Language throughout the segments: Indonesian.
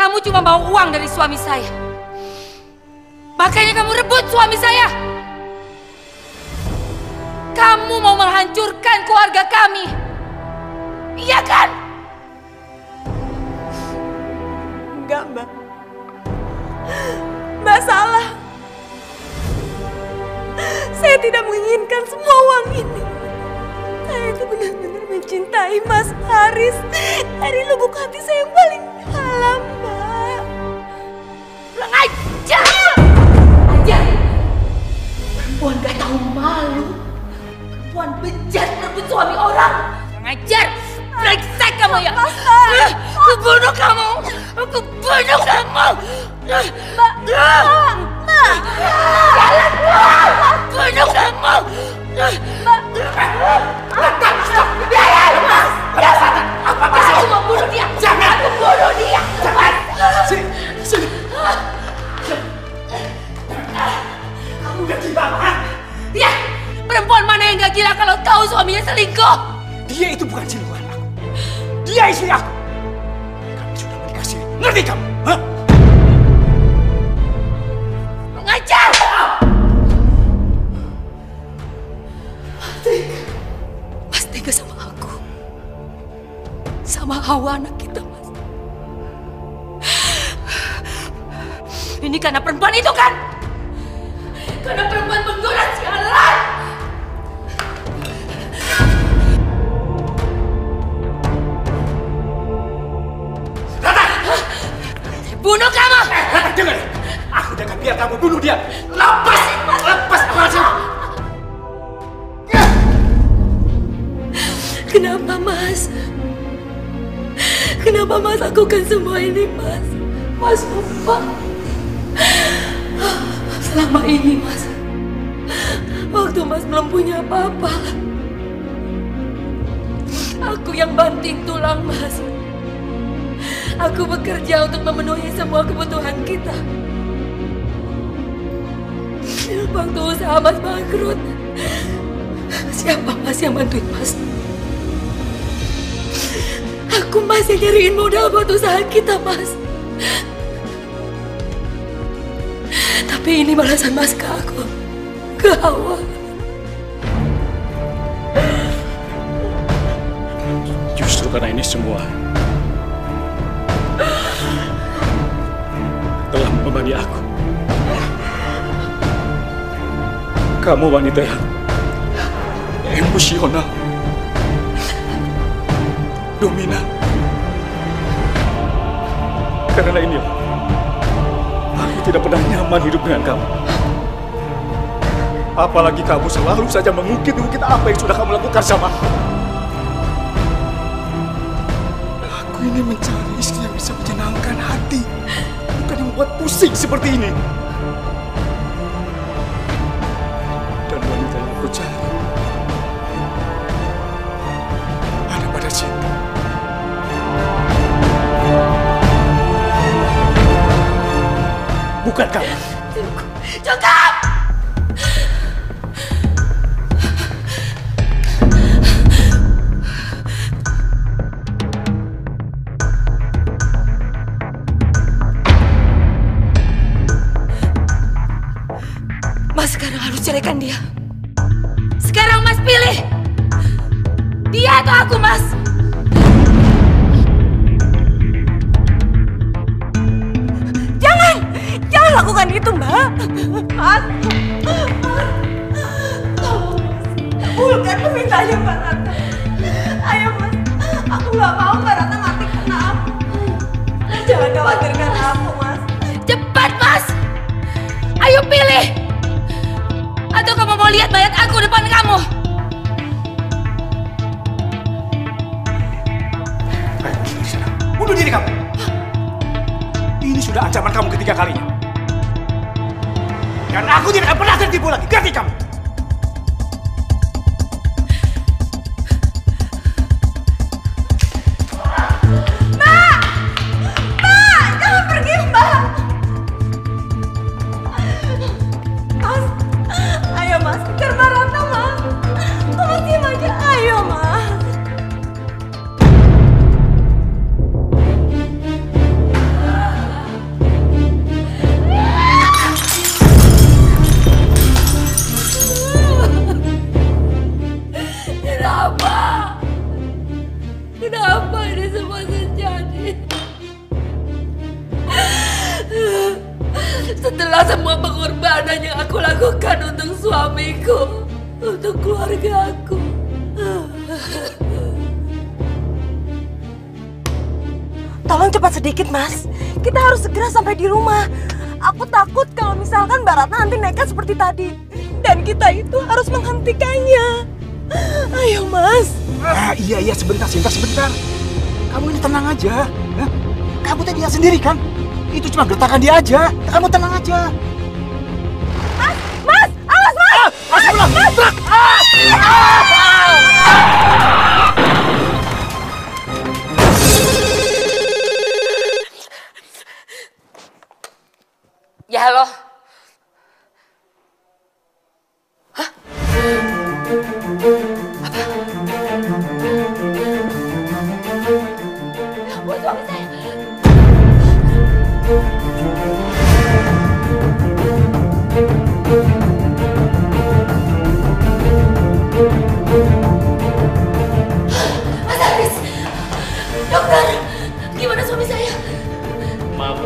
Kamu cuma mau uang dari suami saya. Makanya kamu rebut suami saya. Kamu mau menghancurkan keluarga kami. Iya kan? Enggak, Mbak. Mbak salah. Saya tidak menginginkan semua uang ini. Saya itu benar-benar mencintai Mas Haris dari lubuk hati saya yang paling dalam, Mbak. Kurang ajar! Ajar! Perempuan gak tahu malu. Perempuan bejat merebut suami orang. Kurang ajar! Brengsek kamu ya! Aku bunuh kamu! Aku bunuh kamu! Mbak! Jalan keluar! Bunuh kamu! Stop! Biarin, Mas! Apa maksudnya? Aku mau bunuh dia! Jangan! Aku bunuh dia! Jangan! Sini! Kamu udah gila, kan? Ya! Perempuan mana yang gak gila kalau tahu suaminya selingkuh? Dia itu bukan siluman aku. Dia istri aku. Kamu sudah menikah sini. Ngerti kamu? Hah? Mengajar! Mas tega sama aku. Sama Hawa anak kita, Mas. Ini karena perempuan itu kan? Karena perempuan penggoda sialan! Bunuh kamu! Dengar! Aku udah gak biar kamu bunuh dia. Lepas! Lepas! Kenapa, Mas? Kenapa Mas lakukan semua ini, Mas? Mas lupa. Selama ini, Mas, waktu Mas belum punya apa-apa, aku yang banting tulang, Mas. Aku bekerja untuk memenuhi semua kebutuhan kita. Waktu usaha Mas bangkrut, siapa Mas yang bantuin Mas? Aku masih nyariin modal buat usaha kita, Mas. Tapi ini balasan Mas ke aku, ke Hawa. Justru karena ini semua telah membebani aku. Kamu wanita yang emosional, dominan. Karena inilah aku tidak pernah nyaman hidup dengan kamu. Apalagi kamu selalu saja mengungkit-ungkit apa yang sudah kamu lakukan sama aku. Aku ini mencari istri yang bisa menyenangkan hati, bukan yang membuat pusing seperti ini. Dan wanita yang aku cari ada pada Cinta. Bukan kamu. Cukup! Mas sekarang harus ceraikan dia. Sekarang Mas pilih. Dia atau aku, Mas? Jangan lakukan itu, Mbak. Mas. Kabulkan permintaannya Mbak Ratna. Ayo, Mas. Aku nggak mau Mbak Ratna mati karena aku. Jangan khawatirkan aku, Mas. Cepat, Mas! Ayo pilih! Atau kamu mau lihat mayat aku depan kamu? Ayo, sana. Bunuh diri kamu. Ini sudah ancaman kamu ketiga kalinya. Dan aku tidak akan pernah tertipu lagi. Ngerti kamu? Mbak! Mbak! Jangan pergi, Mbak! Mas! Ayo, Mas. Kejar Mbak Ratna, Mas. Mas, diam aja. Ayo, Mas. pengorbanan yang aku lakukan untuk suamiku, untuk keluarga aku. Tolong cepat sedikit, Mas. Kita harus segera sampai di rumah. Aku takut kalau misalkan Mbak Ratna nanti nekat seperti tadi. Dan kita itu harus menghentikannya. Ayo, Mas. Iya, sebentar. Kamu ini tenang aja. Hah? Kamu tadi lihat sendiri kan? Itu cuma gertakan dia aja. Kamu tenang aja. Mas! Awas, Mas! Truk! Ya, halo. Hah? Apa? Ya ampun, suami saya. Mas Haris! Dokter! Gimana suami saya? Maaf,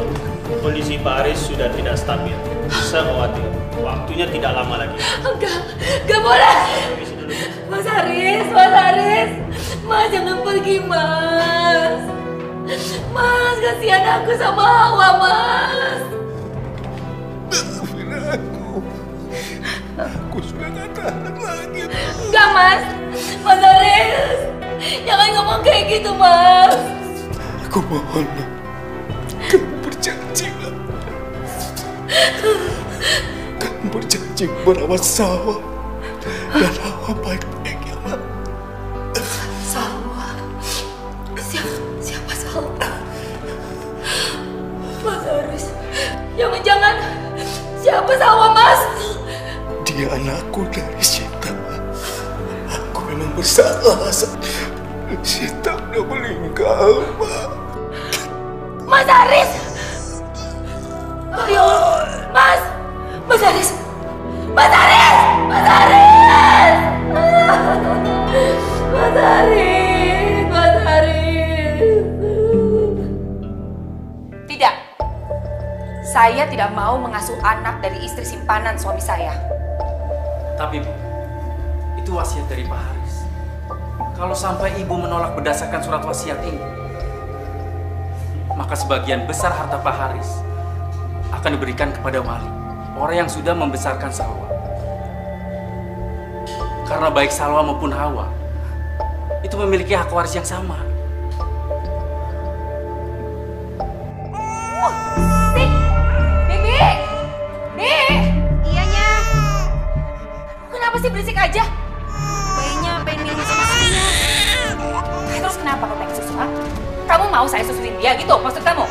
kondisi Pak Haris sudah tidak stabil. Bisa khawatir, waktunya tidak lama lagi. Enggak boleh! Permisi dulu. Mas Haris! Mas jangan pergi, Mas! Mas, kasihan aku sama Hawa, Mas! Maafin aku sudah gak tahan lagi. Enggak, Mas! Mas Haris! Jangan ngomong kayak gitu, Mas! Aku mohon, kamu berjanji. Kamu berjanji merawat sawah dan Hawa baik-baik ya, Mak. Salwa? Siapa Salwa? Mas Haris, jangan-jangan siapa Salwa, Mas? Dia anakku dari Sita. Aku memang bersalah. Sita udah meninggal, Mak. Mas Haris! Ayo, Mas! Mas Haris! Mas Haris! Mas Haris! Mas Haris! Mas Haris! Tidak. Saya tidak mau mengasuh anak dari istri simpanan suami saya. Tapi Bu, itu wasiat dari Pak Haris. Kalau sampai Ibu menolak berdasarkan surat wasiat ini, maka sebagian besar harta Pak Haris akan diberikan kepada wali, orang yang sudah membesarkan Salwa. Karena baik Salwa maupun Hawa itu memiliki hak waris yang sama. Bibi! Iya, Nya. Kenapa sih berisik aja? Bayinya pengen minum susunya. Terus kenapa kamu pengen susu, ha? Kamu mau saya susuin dia gitu maksud kamu?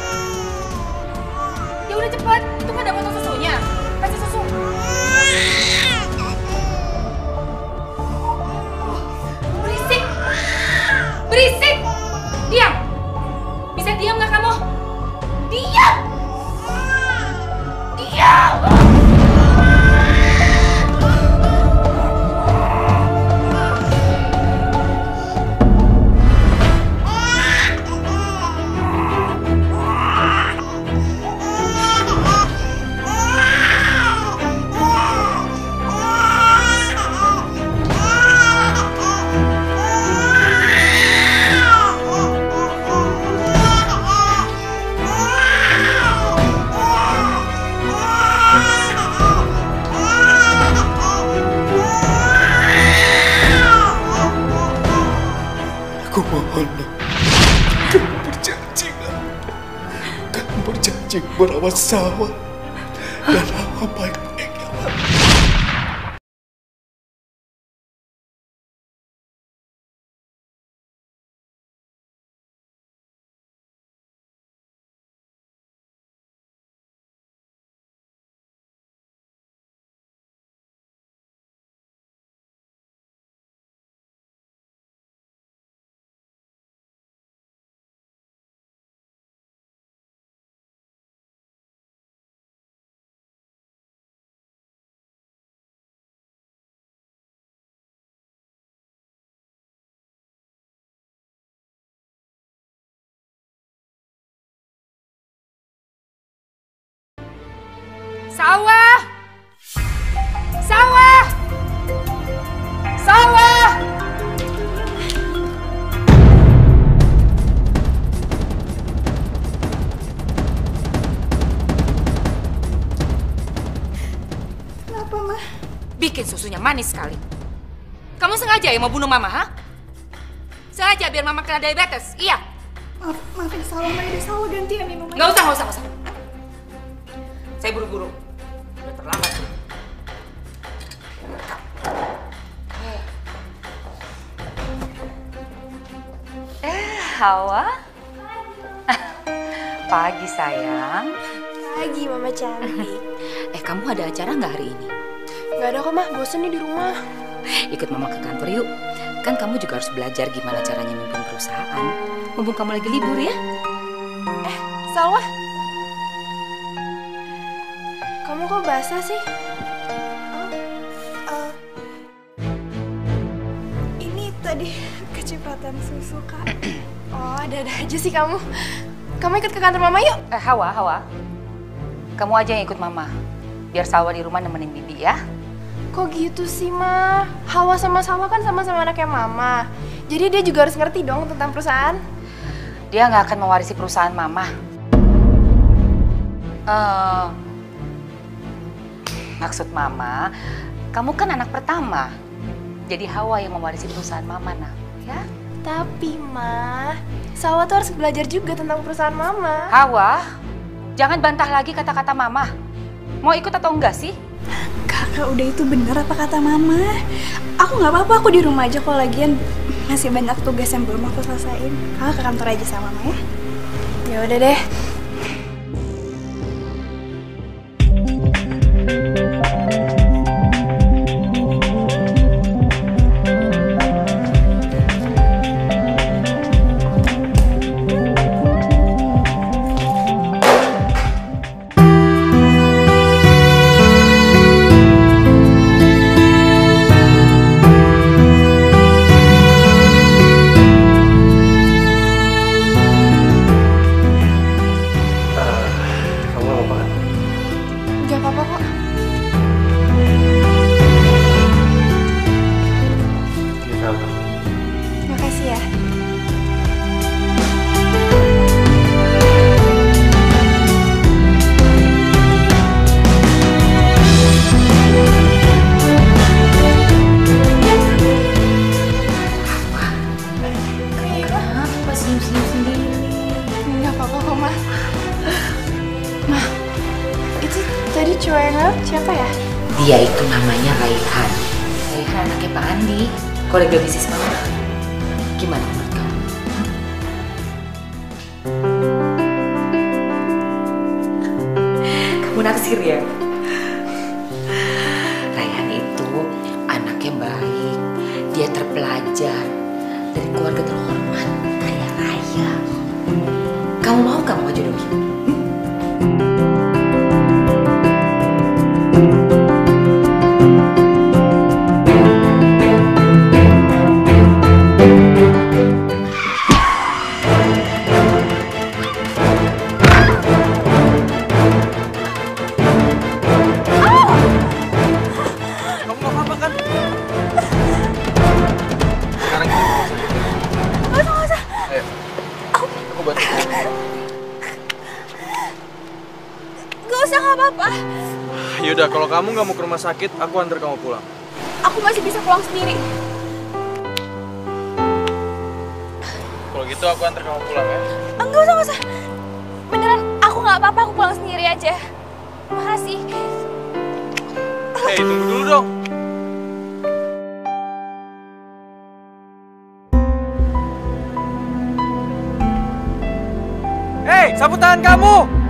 Ya udah cepat, itu kan ada botol susunya. Kasih susu. Berisik! Berisik! Diam! Bisa diam nggak kamu? Diam! Diam! Aku mohon, kamu berjanji, kamu berjanji merawat sawah dan Hawa baik-baik ya, Mak. Salwa! bikin susunya manis sekali. Kamu sengaja ya mau bunuh Mama, ha? Sengaja biar Mama kena diabetes, iya? Maafin Salwa, Maida. Salwa gantian minum. Nggak usah. Saya buru-buru. Udah terlambat. Hawa? Pagi, sayang. Pagi, Mama cantik. Kamu ada acara nggak hari ini? Nggak ada kok, Mah. Bosen nih di rumah. Ikut Mama ke kantor yuk. Kan kamu juga harus belajar gimana caranya memimpin perusahaan. Mumpung kamu lagi libur ya. Salwa. Kamu kok basah sih? Ini tadi kecepatan susu, Kak. Oh, ada-ada aja sih kamu. Kamu ikut ke kantor Mama yuk. Hawa. Kamu aja yang ikut Mama. Biar Salwa di rumah nemenin Bibi ya. Kok gitu sih, Ma? Hawa sama Salwa kan sama-sama anaknya Mama. Jadi dia juga harus ngerti dong tentang perusahaan. Dia nggak akan mewarisi perusahaan Mama. Maksud Mama, kamu kan anak pertama. Jadi Hawa yang mewarisi perusahaan Mama, nak. Ya? Tapi, Ma, Salwa tuh harus belajar juga tentang perusahaan Mama. Hawa, jangan bantah lagi kata-kata Mama. Mau ikut atau enggak sih? Kakak, udah itu bener apa kata Mama? Aku nggak apa-apa, aku di rumah aja kok, lagian masih banyak tugas yang belum aku selesaiin. Kakak ke kantor aja sama Mama ya? Ya udah deh. Siapa ya? Dia itu namanya Raihan. Raihan anaknya Pak Andi, kolega bisnis Mama. Gimana menurut kamu? Kamu naksir ya? Raihan itu anaknya baik, dia terpelajar, dari keluarga terhormat, kaya raya. Kamu mau kamu jodohin? Yaudah, kalau kamu nggak mau ke rumah sakit, aku antar kamu pulang. Aku masih bisa pulang sendiri. Kalau gitu aku antar kamu pulang ya. Enggak usah. Beneran, aku nggak apa-apa, aku pulang sendiri aja. Makasih. Hei, tunggu dulu dong. Hei, sapu tangan kamu!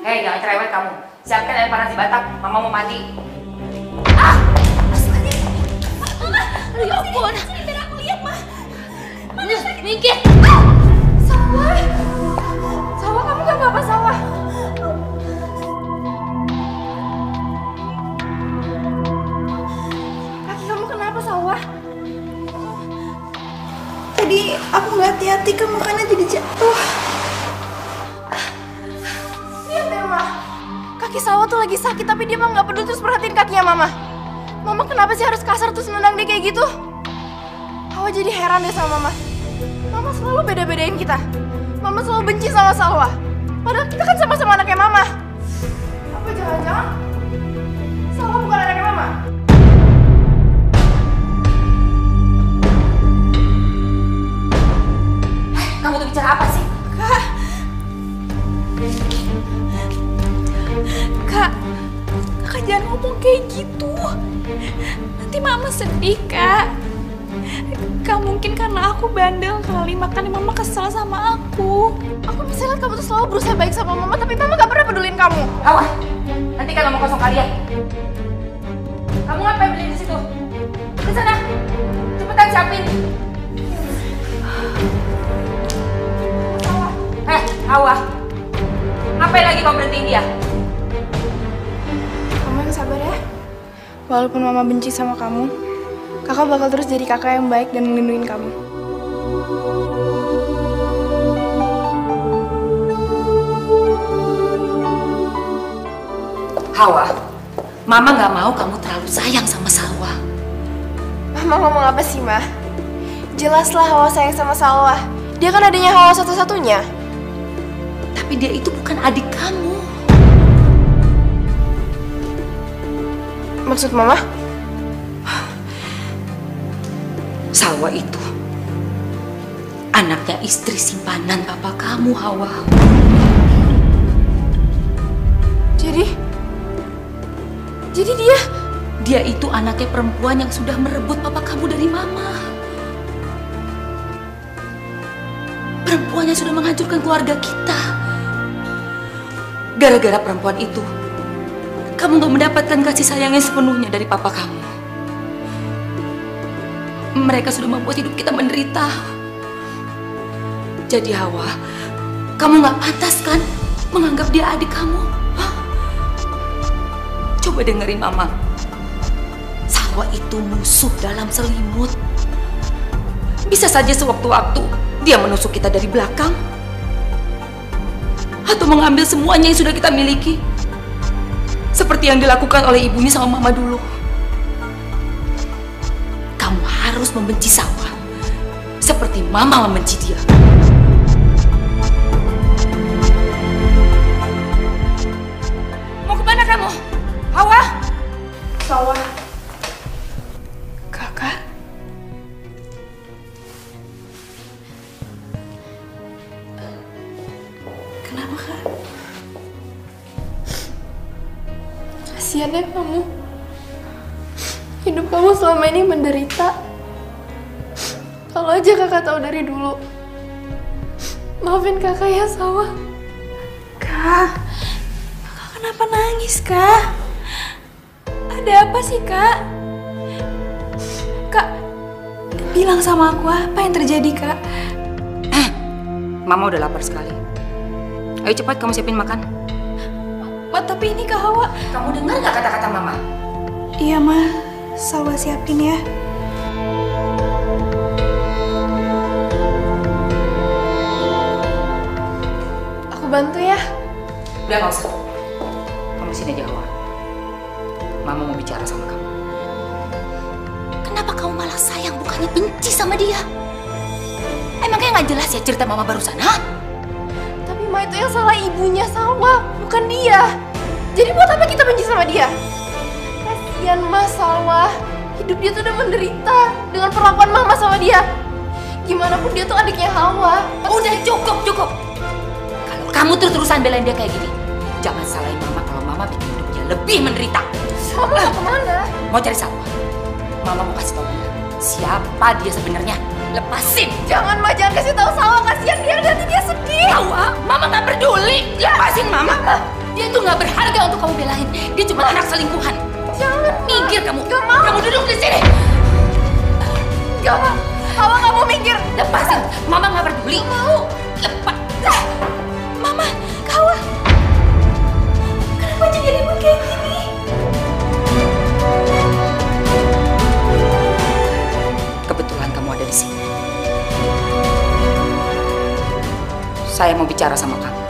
Hei, jangan cerewet kamu. Siapkan air panas di batap. Mama mau mandi. Aduh, ya ampun. Sini, biar aku lihat, Ma. Mana sakit? Minggir. Salwa, kamu gak apa-apa, Salwa? Kaki kamu kenapa, Salwa? Tadi aku nggak hati-hati kan, makanya jadi jatuh. Lihat deh, Ma. Kaki Salwa tuh lagi sakit, tapi dia mah nggak peduli terus perhatiin kakinya Mama. Mama kenapa sih harus kasar terus nendang dia kayak gitu? Hawa jadi heran deh sama Mama. Mama selalu beda-bedain kita. Mama selalu benci sama Salwa. Padahal kita kan sama-sama anaknya Mama. Apa jangan-jangan Salwa bukan anaknya Mama? Kamu tuh bicara apa sih? Kak, Kakak jangan ngomong kayak gitu. Nanti Mama sedih, Kak. Kak, mungkin karena aku bandel kali, makanya Mama kesel sama aku. Aku bisa lihat kamu tuh selalu berusaha baik sama Mama, tapi Mama gak pernah pedulin kamu. Hawa, nanti kan ngomong kosong kalian. Kamu ngapain beli di situ? Ke sana, cepetan siapin. Hawa, ngapain lagi kau berhentiin dia? Mama yang sabar ya. Walaupun Mama benci sama kamu, Kakak bakal terus jadi kakak yang baik dan melindungi kamu. Hawa, Mama nggak mau kamu terlalu sayang sama Salwa. Mama ngomong apa sih, Ma? Jelaslah Hawa sayang sama Salwa. Dia kan adanya Hawa satu-satunya. Tapi dia itu bukan adik kamu. Maksud Mama? Salwa itu anaknya istri simpanan papa kamu, Hawa. Jadi dia itu anaknya perempuan yang sudah merebut papa kamu dari Mama. Perempuan yang sudah menghancurkan keluarga kita. Gara-gara perempuan itu, kamu gak mendapatkan kasih sayang yang sepenuhnya dari papa kamu. Mereka sudah membuat hidup kita menderita. Jadi Hawa, kamu gak pantas kan menganggap dia adik kamu? Hah? Coba dengerin Mama. Salwa itu musuh dalam selimut. Bisa saja sewaktu-waktu dia menusuk kita dari belakang. Atau mengambil semuanya yang sudah kita miliki. Seperti yang dilakukan oleh ibunya sama Mama dulu. Kamu harus membenci Salwa seperti Mama membenci dia. Mau kemana kamu? Hawa? Salwa. Kakak? Kenapa, Kak? Kasian ya kamu. Hidup kamu selama ini menderita. Kalau aja kakak tahu dari dulu. Maafin kakak ya, Salwa. Kak, Kakak kenapa nangis, Kak? Ada apa sih, Kak? Kak, bilang sama aku apa yang terjadi, Kak? Mama udah lapar sekali. Ayo cepat kamu siapin makan. Tapi ini Kak Hawa. Kamu dengar gak kata-kata Mama? Iya, Ma. Salwa siapin ya. Aku bantu ya. Udah gak usah. Kamu sini aja, Hawa. Mama mau bicara sama kamu. Kenapa kamu malah sayang bukannya benci sama dia? Emangnya gak jelas ya cerita Mama barusan, ha? Tapi Ma, itu yang salah ibunya Salwa, bukan dia. Jadi buat apa kita benci sama dia? Kasian Mas Salwa. Hidup dia tuh udah menderita dengan perlakuan Mama sama dia. Gimana pun dia tuh adiknya Hawa. Udah cukup. Kalau kamu terus-terusan belain dia kayak gini, jangan salahin Mama kalau Mama bikin hidupnya lebih menderita. Salwa mau kemana? Mau cari Salwa. Mama mau kasih tahu dia siapa dia sebenarnya. Lepasin. Jangan, Ma, jangan kasih tahu Salwa, kasihan dia, nanti dia sedih. Hawa, Mama nggak peduli. Lepasin Mama. Dia tuh nggak berharga untuk kamu belain. Dia cuma anak selingkuhan. Jangan, Ma. Minggir kamu. Gak mau. Kamu duduk di sini. Gak, Ma. Hawa nggak mau minggir. Lepasin. Mama nggak peduli. Gak mau. Lepas. Mama, Kak Hawa. Kenapa jadi ribut kayak gini? Kebetulan kamu ada di sini. Saya mau bicara sama kamu.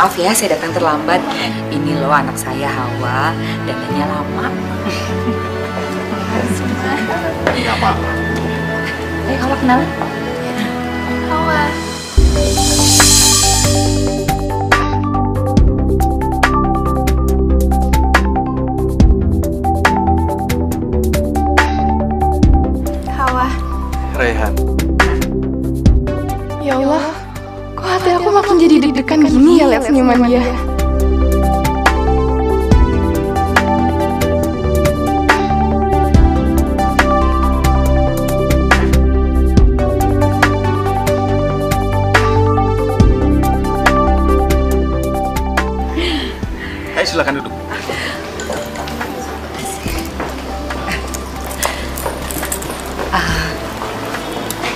Maaf ya, saya datang terlambat. Ini loh anak saya Hawa, dandannya lama. Nggak apa-apa. Ayo Hawa kenalan. Hawa. Hawa. Raihan. Ya Allah, kok hati aku makin jadi deg-degan gini ya lihat senyuman dia. Ayo silakan duduk.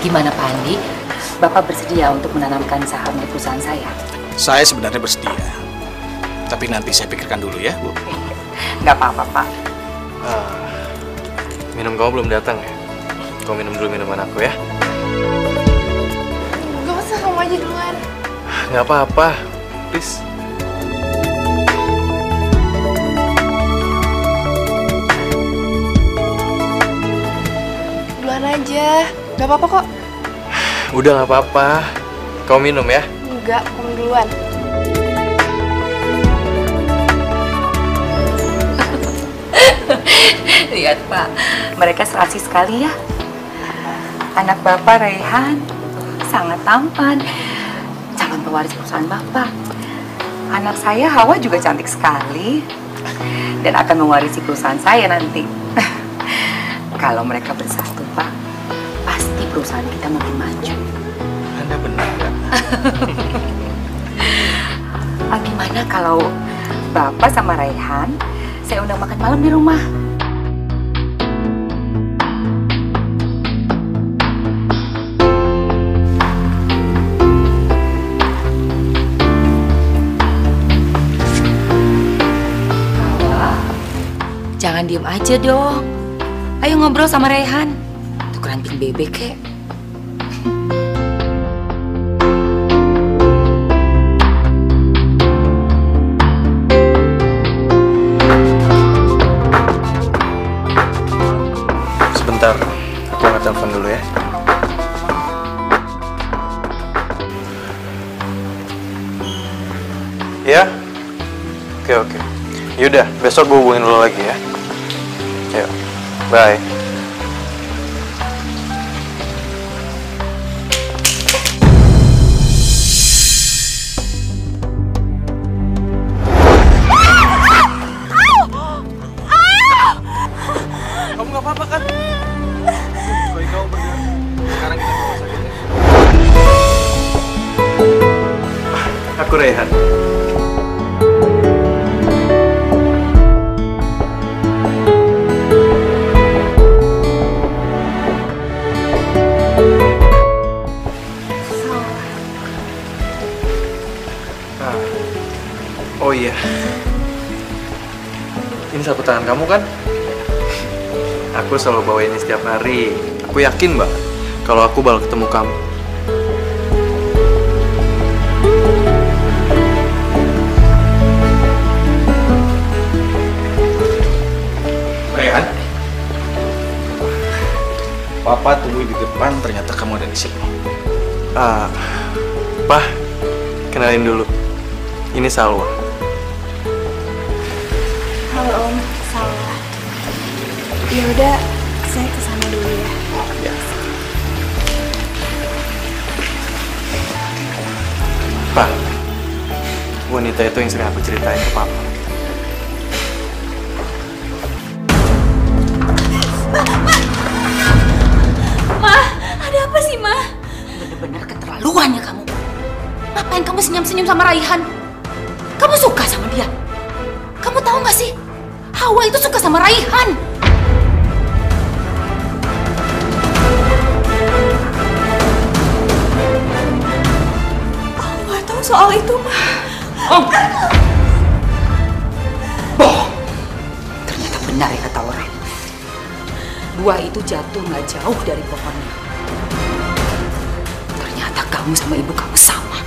Gimana Pak Andi? Bapak bersedia untuk menanamkan saham di perusahaan saya? Saya sebenarnya bersedia. Tapi nanti saya pikirkan dulu ya, Bu. Nggak apa-apa, Pak. Minum kamu belum datang ya? Kau minum dulu minuman aku ya? Gak usah, kamu aja duluan. Nggak apa-apa, please. Duluan aja, gak apa-apa kok. Udah nggak apa-apa. Kau minum ya? Enggak, kamu duluan. Lihat Pak, mereka serasi sekali ya. Anak Bapak Raihan sangat tampan, calon pewaris perusahaan Bapak. Anak saya Hawa juga cantik sekali dan akan mewarisi perusahaan saya nanti. Kalau mereka bersatu Pak, pasti perusahaan kita makin maju. Anda benar kan? Gimana kalau Bapak sama Raihan saya undang makan malam di rumah? Jangan diem aja dong. Ayo ngobrol sama Raihan. Tukeran pink bebek kek. Sebentar, aku angkat telepon dulu ya. Ya? Oke. Yaudah, besok gue hubungin lo lagi ya. Yuk, bye. Kamu nggak apa-apa kan? Baik kamu berdua. Sekarang kita ke rumah sakit ya. Aku Raihan. Oh iya, ini sapu tangan kamu kan? Aku selalu bawa ini setiap hari. Aku yakin banget kalau aku bakal ketemu kamu. Raihan, Papa tunggu di depan, ternyata kamu ada di sini. Pak, kenalin dulu. Ini Salwa. Halo Om, Salwa. Ya udah, saya kesana dulu ya. Ya. Pak, wanita itu yang sering aku ceritain ke Papa. Ma, ada apa sih, Ma? Bener-bener keterlaluan ya kamu. Ngapain kamu senyum-senyum sama Raihan? Kamu suka sama dia? Kamu tahu gak sih? Hawa itu suka sama Raihan. Aku nggak tahu soal itu, Ma. Oh. Bohong. Ternyata benar ya kata orang. Buah itu jatuh nggak jauh dari pohonnya. Ternyata kamu sama ibu kamu sama.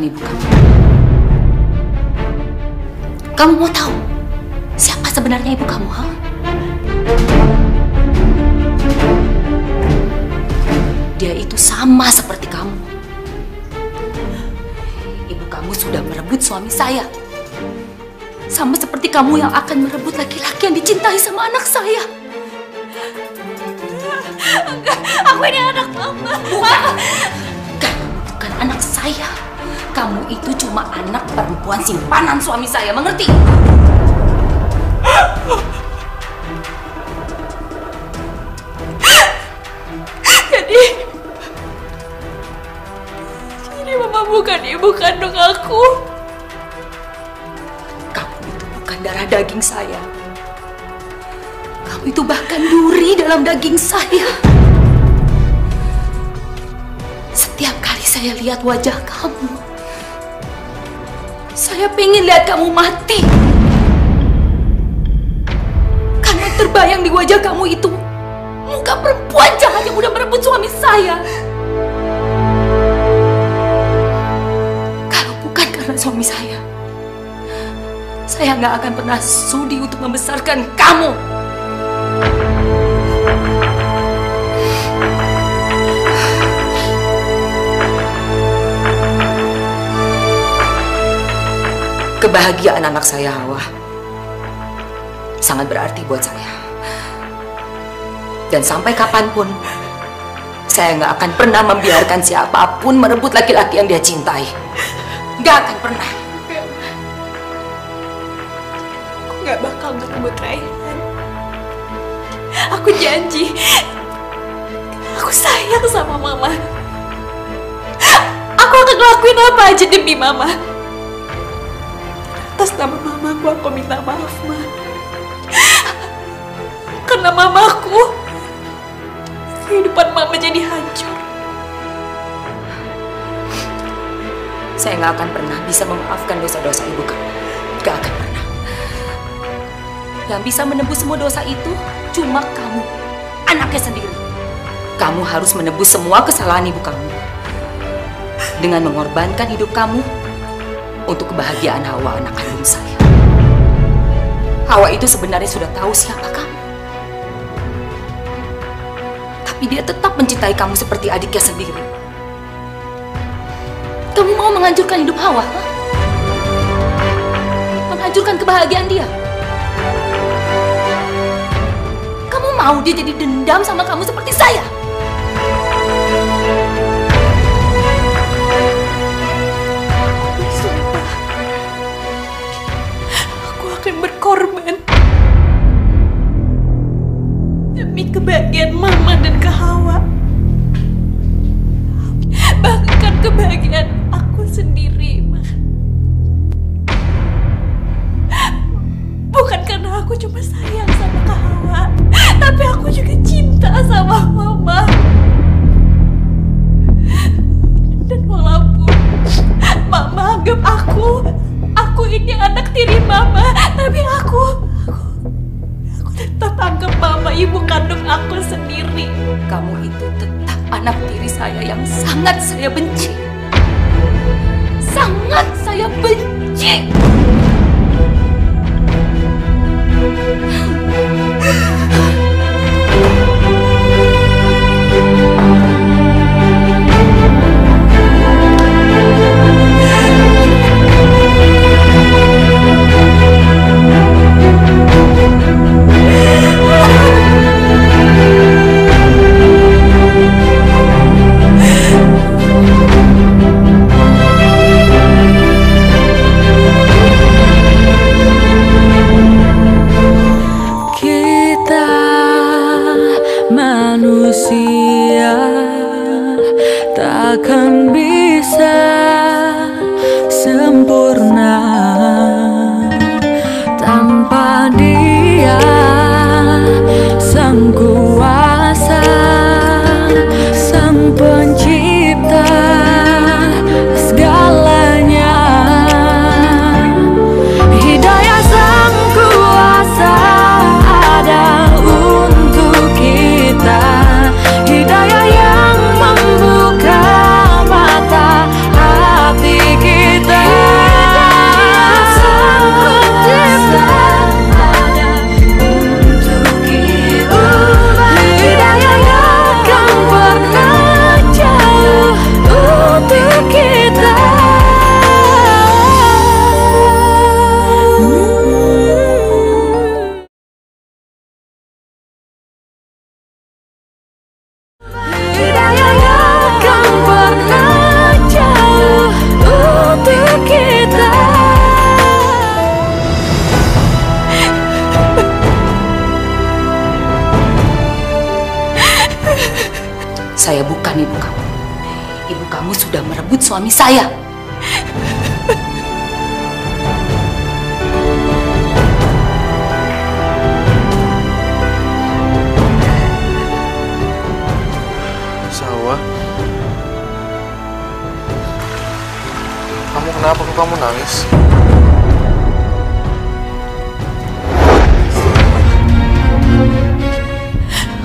bukan ibu kamu. Kamu mau tahu siapa sebenarnya ibu kamu, ha? Dia itu sama seperti kamu. Ibu kamu sudah merebut suami saya. Sama seperti kamu yang akan merebut laki-laki yang dicintai sama anak saya. Enggak, aku ini anak mama. Kamu bukan anak saya. Kamu itu cuma anak perempuan simpanan suami saya, mengerti? Jadi mama bukan ibu kandung aku. Kamu itu bukan darah daging saya. Kamu itu bahkan duri dalam daging saya. Setiap kali saya lihat wajah kamu, saya pengen lihat kamu mati. Karena terbayang di wajah kamu itu muka perempuan jahat yang udah merebut suami saya. Kalau bukan karena suami saya nggak akan pernah sudi untuk membesarkan kamu. Kebahagiaan anak saya, Hawa, sangat berarti buat saya. Dan sampai kapanpun, saya nggak akan pernah membiarkan siapapun merebut laki-laki yang dia cintai. Nggak akan pernah. Aku nggak bakal merebut Raihan. Aku janji, aku sayang sama Mama. Aku akan ngelakuin apa aja demi Mama. Atas nama Mamaku, aku minta maaf, Ma. Karena Mamaku, kehidupan Mama jadi hancur. Saya nggak akan pernah bisa memaafkan dosa-dosa ibu kamu. Nggak akan pernah. Yang bisa menebus semua dosa itu cuma kamu, anaknya sendiri. Kamu harus menebus semua kesalahan ibu kamu dengan mengorbankan hidup kamu untuk kebahagiaan Hawa, anak kandung saya. Hawa itu sebenarnya sudah tahu siapa kamu. Tapi dia tetap mencintai kamu seperti adiknya sendiri. Kamu mau menghancurkan hidup Hawa? Ha? Menghancurkan kebahagiaan dia? Kamu mau dia jadi dendam sama kamu seperti saya? Berkorban demi kebahagiaan Mama dan Kak Hawa, bahkan kebahagiaan aku sendiri, Ma. Bukan karena aku cuma sayang sama Kak Hawa, tapi aku juga cinta sama Mama. Dan walaupun Mama anggap aku ini anak tiri Mama, tapi aku tetap anggap Mama ibu kandung aku sendiri. Kamu itu tetap anak tiri saya yang sangat saya benci. Sangat saya benci. Manusia takkan bisa sempurna tanpa Dia, Sang Kuasa, Sang Pencipta segalanya. Hidayah Sang Kuasa ada untuk kita. Hidayah yang membuka mata hati kita. saya bukan ibu kamu. Ibu kamu sudah merebut suami saya. Salwa, kamu kenapa kok kamu nangis?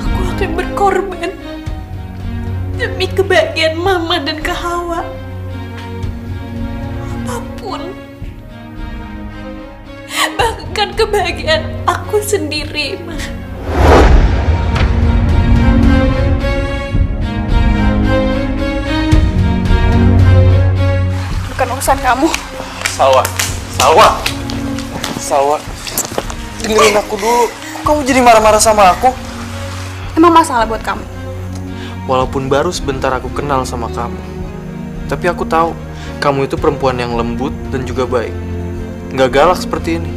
Aku akan berkorban demi kebahagiaan Mama dan Kak Hawa. Apapun. Bahkan kebahagiaan aku sendiri, Ma. Bukan urusan kamu. Salwa, Salwa, Salwa, dengerin aku dulu. Kok kamu jadi marah-marah sama aku? Emang masalah buat kamu? Walaupun baru sebentar aku kenal sama kamu, tapi aku tahu kamu itu perempuan yang lembut dan juga baik. Nggak galak seperti ini.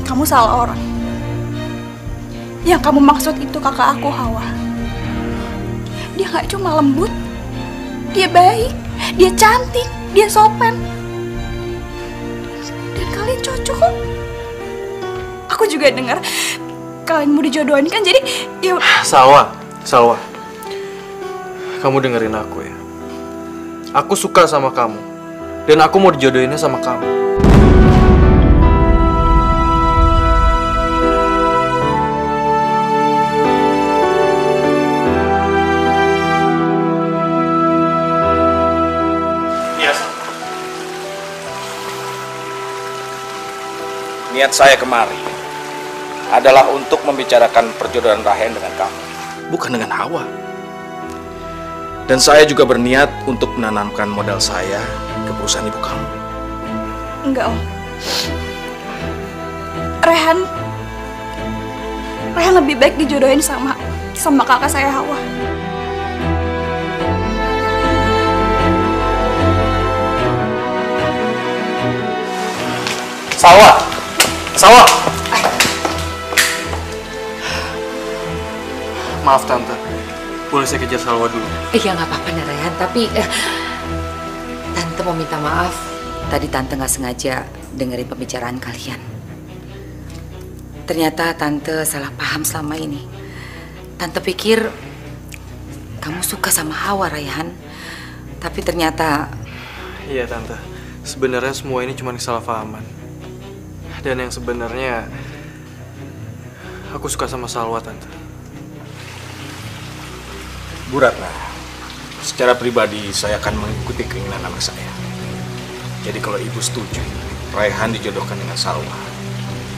Kamu salah orang. Yang kamu maksud itu kakak aku, Hawa. Dia nggak cuma lembut, dia baik, dia cantik, dia sopan. Dan kalian cocok kok. Aku juga dengar kalian mau dijodohin kan, jadi ya. Salwa, Salwa, kamu dengerin aku ya. Aku suka sama kamu, dan aku mau dijodohinnya sama kamu. Niat saya kemari adalah untuk membicarakan perjodohan Rahen dengan kamu, bukan dengan Hawa. Dan saya juga berniat untuk menanamkan modal saya ke perusahaan ibu kamu. Enggak, Om. Rehan lebih baik dijodohin sama kakak saya, Hawa. Salwa, Salwa. Maaf Tante, boleh saya kejar Salwa dulu? Iya nggak apa-apa Rehan, tapi Tante mau minta maaf. Tadi Tante nggak sengaja dengerin pembicaraan kalian. Ternyata Tante salah paham selama ini. Tante pikir kamu suka sama Hawa, Rayhan. Tapi ternyata... Iya Tante, sebenarnya semua ini cuma kesalahpahaman. Dan yang sebenarnya aku suka sama Salwa, Tante. Bu Ratna, secara pribadi saya akan mengikuti keinginan anak saya. Jadi kalau ibu setuju Rayhan dijodohkan dengan Salwa,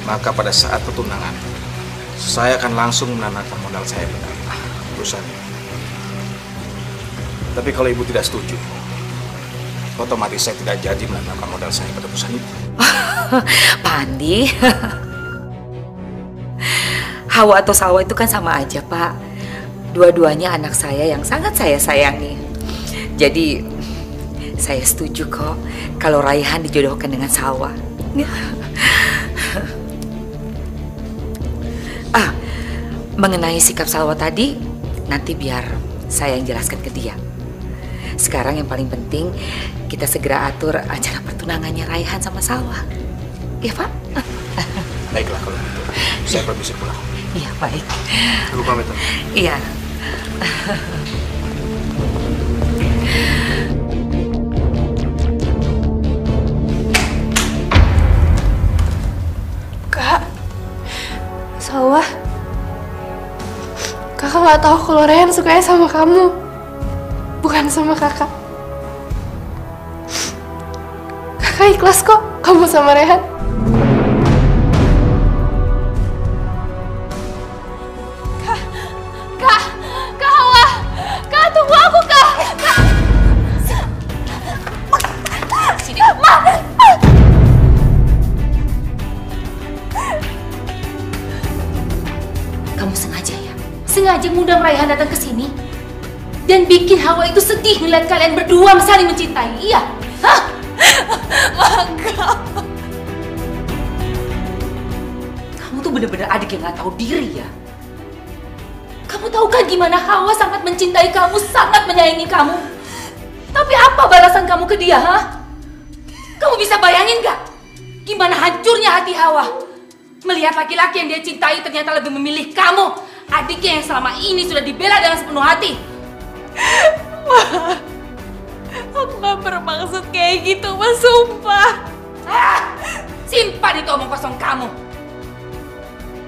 maka pada saat pertunangan saya akan langsung menanamkan modal saya pada perusahaan ini. Tapi kalau ibu tidak setuju, otomatis saya tidak jadi menanamkan modal saya pada perusahaan itu. Pak Andi, Hawa atau Salwa itu kan sama aja, Pak. Dua-duanya anak saya yang sangat saya sayangi. Jadi, saya setuju kok kalau Rayhan dijodohkan dengan Salwa. Mengenai sikap Salwa tadi, nanti biar saya yang jelaskan ke dia. Sekarang yang paling penting, kita segera atur acara pertunangannya Rayhan sama Salwa. Iya, Pak? Baiklah kalau gitu. Saya permisi pulang. Iya, baik. Aku pamit. Iya. Kak, Salwa, kakak nggak tahu kalau Rayhan sukanya sama kamu, bukan sama kakak. Kakak ikhlas kok kamu sama Rayhan. Sengaja ngundang Rayhan datang ke sini dan bikin Hawa itu sedih melihat kalian berdua saling mencintai. Iya? Hah? Enggak. Kamu tuh bener-bener adik yang nggak tahu diri ya. Kamu Kamu tahu kan gimana Hawa sangat mencintai kamu, sangat menyayangi kamu. Tapi apa balasan kamu ke dia, ha? Kamu bisa bayangin gak? Gimana hancurnya hati Hawa melihat laki-laki yang dia cintai ternyata lebih memilih kamu, adiknya yang selama ini sudah dibela dengan sepenuh hati. Ma, aku gak bermaksud kayak gitu, Ma, sumpah. Simpan itu omong kosong kamu.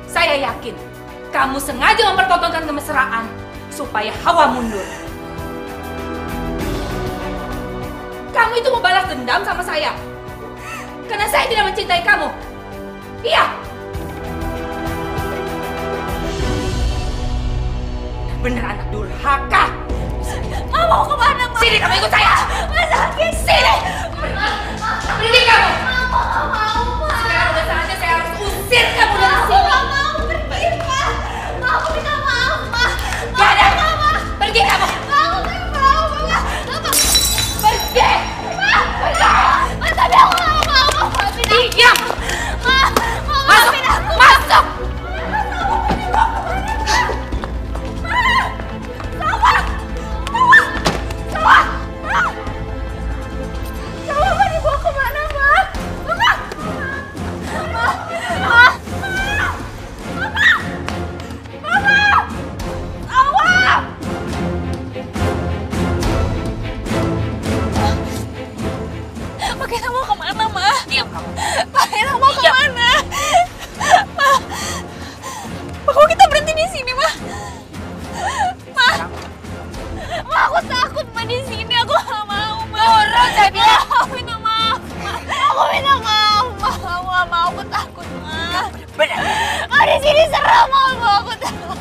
Saya yakin kamu sengaja mempertontonkan kemesraan supaya Hawa mundur. Kamu itu mau balas dendam sama saya karena saya tidak mencintai kamu. Iya. Bener anak durhaka. Ma, mau kemana, Ma? Sini kamu ikut saya. Ma, sakit. Sini. Pergi kamu. Ma. Sekarang udah saatnya saya harus usir kamu dari sini. Aku gak mau pergi, Ma. Ma, aku minta maaf, Ma. Gak ada. Pergi kamu. Ma, aku gak mau, Ma. Pergi. Ma, tapi aku gak mau, Ma. Diam. Ma, masuk. Masuk. Sawa mau dibawa kemana, Ma? Ma, kita mau kemana, Ma? Diam kamu. Kita mau kemana? Ma, kok kita berhenti di sini, Ma? Ma, aku takut, Ma, di sini. Aku gak mau, Ma. Turun, saya bilang. Aku minta maaf, Ma. Aku minta maaf, Ma. Aku gak mau, aku takut, Ma. Benar. Di sini serem, Ma. Aku takut.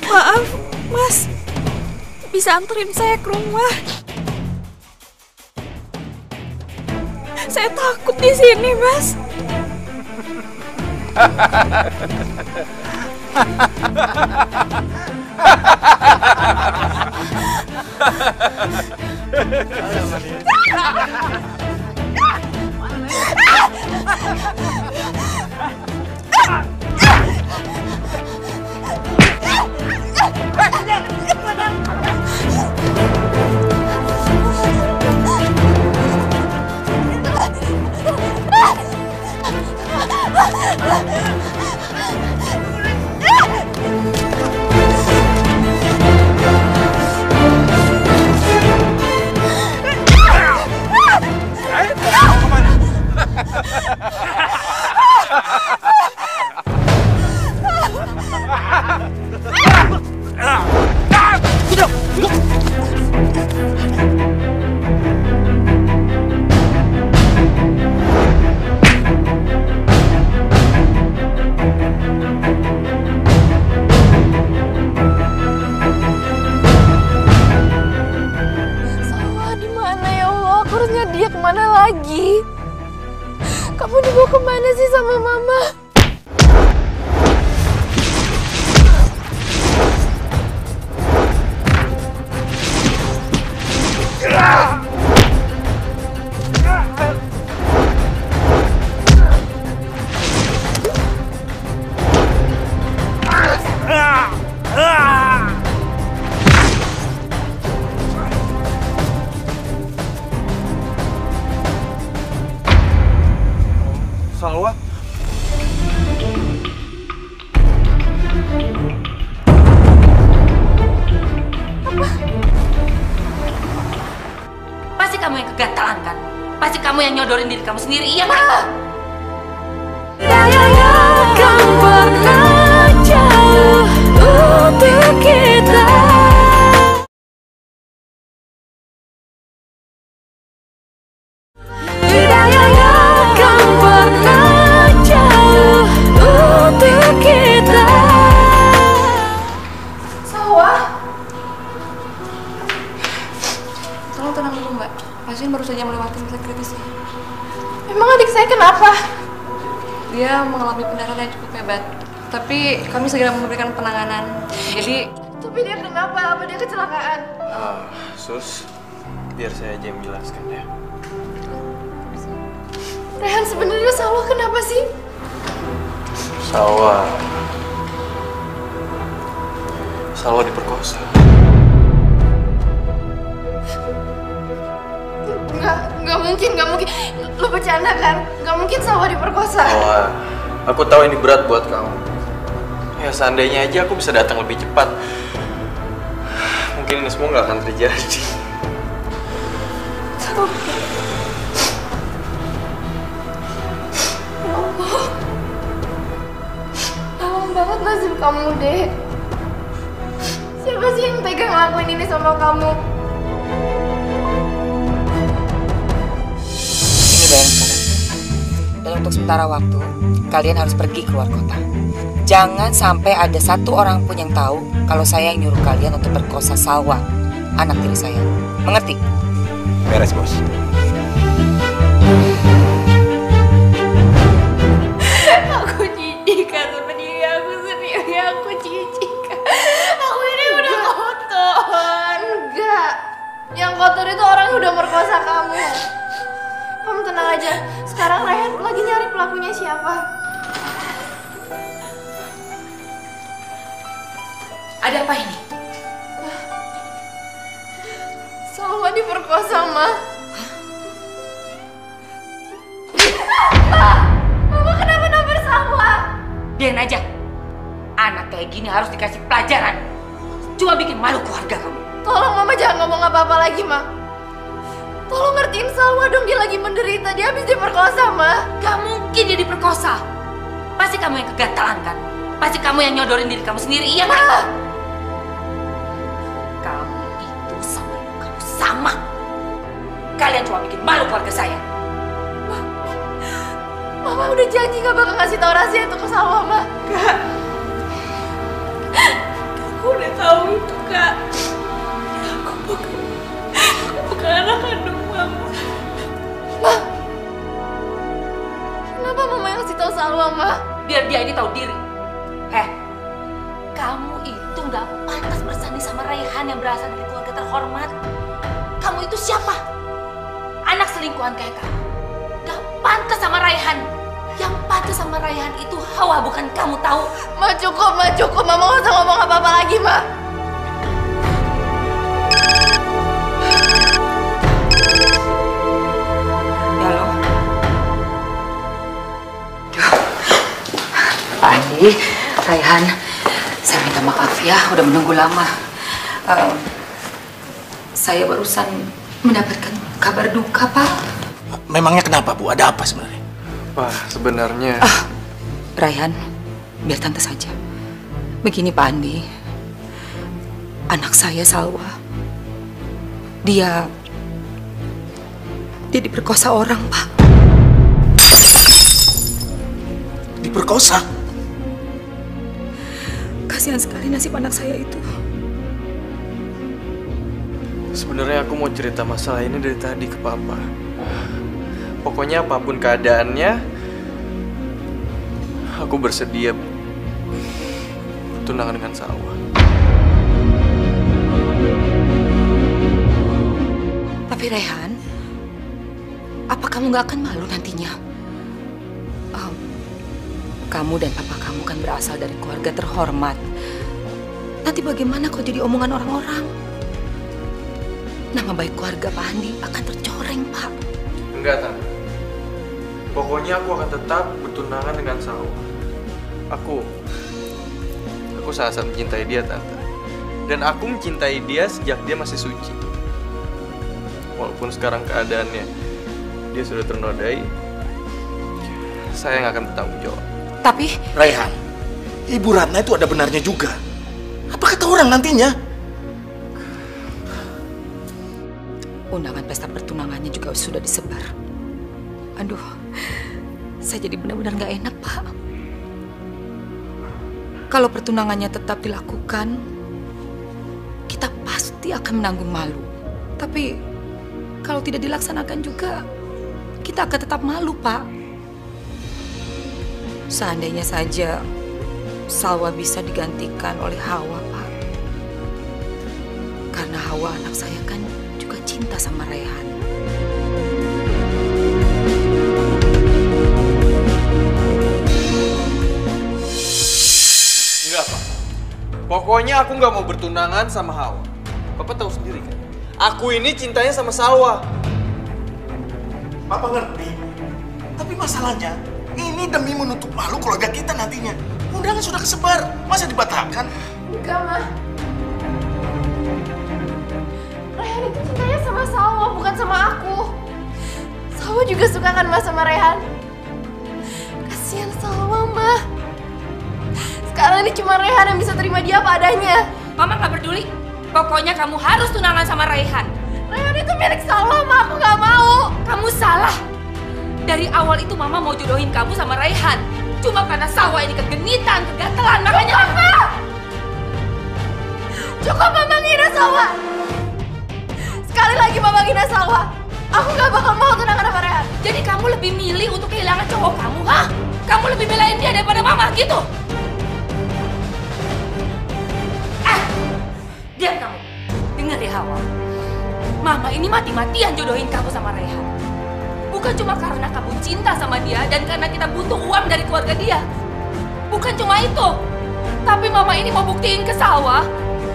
Maaf, Mas. Bisa anterin saya ke rumah? Saya takut di sini, Mas. Dia kemana lagi? Kamu dibawa kemana sih sama Mama? Salwa? Pasti kamu yang kegatalan kan? Pasti kamu yang nyodorin diri kamu sendiri, iya kan? Takkan pernah jauh untuk kita. Takkan pernah jauh untuk kita. Sawah. Tolong tenang dulu Mbak. Pasien baru saja melewati masa kritisnya. Emang adik saya kenapa? Dia mengalami pendarahan yang cukup hebat. Tapi kami segera memberikan penanganan. Jadi... Tapi dia kenapa? Apa dia kecelakaan? Sus, biar saya aja yang menjelaskan ya. Rehan, sebenarnya Salwa kenapa sih? Salwa diperkosa. Nggak mungkin. Lo bercanda kan? Nggak mungkin Salwa diperkosa. Salwa, aku tahu ini berat buat kamu. Ya seandainya aja aku bisa datang lebih cepat. Mungkin ini semua nggak akan terjadi. Tolong banget nasib kamu, Dek. Siapa sih yang tega ngelakuin ini sama kamu? Ini bayaran kalian. Dan untuk sementara waktu, kalian harus pergi keluar kota. Jangan sampai ada satu orang pun yang tahu kalau saya yang nyuruh kalian untuk berkosa Salwa, anak tiri saya. Mengerti? Beres, Bos. Aku jijik Kak, sama diri aku sendiri. Aku jijik Kak. Aku ini udah kotor. Enggak. Yang kotor itu orang yang udah merkosa kamu. Kamu tenang aja. Sekarang Rehan lagi nyari pelakunya siapa. Ada apa ini? Salwa diperkosa, Ma. Mama kenapa nampar Salwa? Biarin aja. Anak kayak gini harus dikasih pelajaran. Cuma bikin malu keluarga kamu. Tolong Mama jangan ngomong apa-apa lagi, Ma. Tolong ngertiin Salwa dong, dia lagi menderita. Dia habis diperkosa, Ma. Gak mungkin dia diperkosa. Pasti kamu yang kegatalan kan? Pasti kamu yang nyodorin diri kamu sendiri, iya kan? Kamu itu sama ibu kamu sama. Kalian cuma bikin malu keluarga saya. Mama udah janji gak bakal ngasih tau rahasia itu ke Salwa, Ma. Kak, aku udah tahu itu Kak. Aku bukan anak kandung Mama. Ma, kenapa Mama yang ngasih tau Salwa, Ma? Biar dia ini tahu diri. Kamu itu nggak pantas bersanding sama Raihan yang berasal dari keluarga terhormat. Kamu itu siapa? Anak selingkuhan kayak kamu. Gak pantas sama Raihan. Yang pantas sama Raihan itu Hawa, bukan kamu, tahu? Ma cukup. Mama gak usah ngomong apa-apa lagi, Ma. Halo. Pak Andi, Raihan, saya minta maaf ya, udah menunggu lama. Saya barusan mendapatkan kabar duka, Pak. Memangnya kenapa, Bu? Ada apa sebenarnya? Wah, sebenarnya... Raihan, biar tante saja. Begini Pak Andi, anak saya Salwa, dia diperkosa orang, Pak. Diperkosa? Kasihan sekali nasib anak saya itu. Sebenarnya aku mau cerita masalah ini dari tadi ke Papa. Pokoknya apapun keadaannya, aku bersedia bertunangan dengan Salwa. Tapi Rehan, apa kamu gak akan malu nantinya? Kamu dan papa kamu kan berasal dari keluarga terhormat. Nanti bagaimana kau jadi omongan orang-orang? Nama baik keluarga Pak Andi akan tercoreng, Pak. Enggak, Tante. Pokoknya aku akan tetap bertunangan dengan Salwa. Aku sangat mencintai dia, Tante. Dan aku mencintai dia sejak dia masih suci. Walaupun sekarang keadaannya dia sudah ternodai, saya nggak akan bertanggung jawab. Tapi... Raihan, Ibu Ratna itu ada benarnya juga. Apa kata orang nantinya? Undangan pesta pertunangannya juga sudah disebar. Aduh, saya jadi benar-benar nggak enak, Pak. Kalau pertunangannya tetap dilakukan, kita pasti akan menanggung malu. Tapi kalau tidak dilaksanakan juga, kita akan tetap malu, Pak. Seandainya saja Salwa bisa digantikan oleh Hawa, Pak. Karena Hawa anak saya kan juga cinta sama Raihan. Enggak, Pak. Pokoknya aku nggak mau bertunangan sama Hawa. Papa tahu sendiri kan? Aku ini cintanya sama Salwa. Papa ngerti. Tapi masalahnya, ini demi menutup malu keluarga kita nantinya. Undangan sudah kesebar, masa dibatalkan? Enggak, Ma. Raihan itu cintanya sama Salwa, bukan sama aku. Salwa juga suka kan, Ma, sama Raihan. Kasihan Salwa, Ma. Sekarang ini cuma Raihan yang bisa terima dia apa adanya. Mama nggak peduli. Pokoknya kamu harus tunangan sama Raihan. Raihan itu milik Salwa, Ma. Aku nggak mau. Kamu salah. Dari awal itu Mama mau jodohin kamu sama Raihan. Cuma karena Salwa ini kegenitan, kegatelan, makanya... Cukup Mama ngina Salwa. Sekali lagi Mama ngina Salwa. Aku nggak bakal mau tunangan sama Raihan. Jadi kamu lebih milih untuk kehilangan cowok kamu, hah? Kamu lebih belain dia daripada Mama, gitu? Diam kamu. Dengar ya, Hawa. Mama ini mati-matian jodohin kamu sama Raihan. Bukan cuma karena kamu cinta sama dia dan karena kita butuh uang dari keluarga dia. Bukan cuma itu. Tapi Mama ini mau buktiin ke Salwa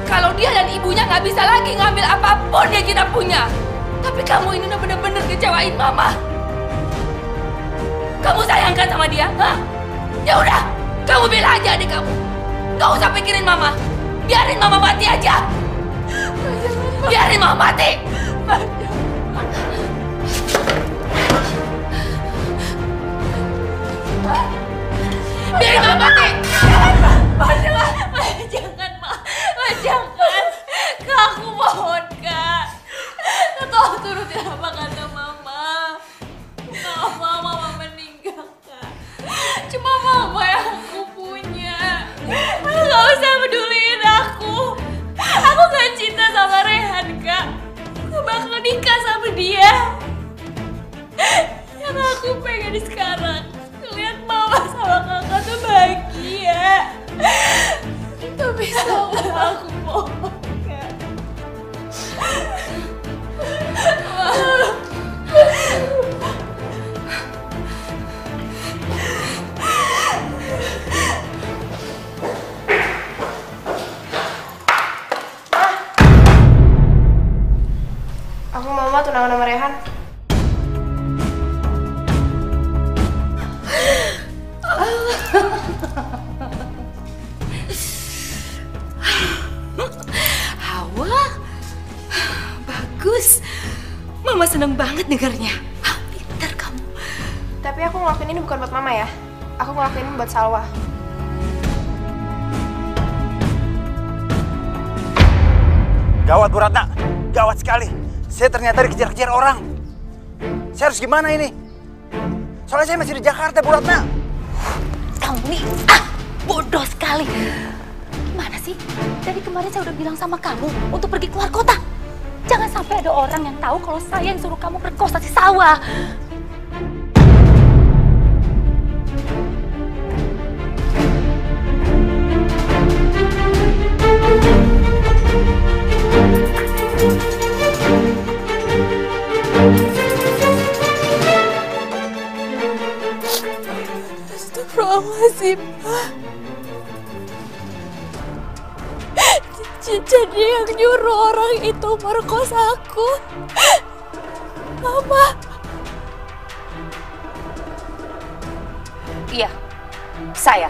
kalau dia dan ibunya nggak bisa lagi ngambil apapun yang kita punya. Tapi kamu ini udah bener-bener kecewain Mama. Kamu sayangkan sama dia, hah? Ya udah, kamu bela aja adik kamu. Gak usah pikirin Mama. Biarin Mama mati aja. Biarin Mama mati. Biarin Mama mati. Jangan, Ma. Jangan. Kak, aku mohon, Kak. Tolong turutin apa kata Mama. Nggak mau Mama meninggal, Kak. Cuma Mama yang aku punya. Nggak usah peduliin aku. Aku gak cinta sama Raihan, Kak. Aku bakal nikah sama dia. Yang aku pengen sekarang ngeliat Mama sama Kakak tuh bahagia. Tapi Salwa, aku mohon, Kak. Aku mau Mama tunangan sama Raihan. Hawa, bagus. Mama seneng banget dengarnya. Pintar kamu. Tapi aku ngelakuin ini bukan buat Mama ya. Aku ngelakuin ini buat Salwa. Gawat Bu Ratna, gawat sekali. Saya ternyata dikejar-kejar orang. Saya harus gimana ini? Soalnya saya masih di Jakarta, Bu Ratna. Kamu nih, bodoh sekali. Gimana sih? Dari kemarin saya udah bilang sama kamu untuk pergi keluar kota. Jangan sampai ada orang yang tahu kalau saya yang suruh kamu perkosa si Salwa. Astagfirullahaladzim. Jadi yang nyuruh orang itu merkosa aku Mama. Iya, saya.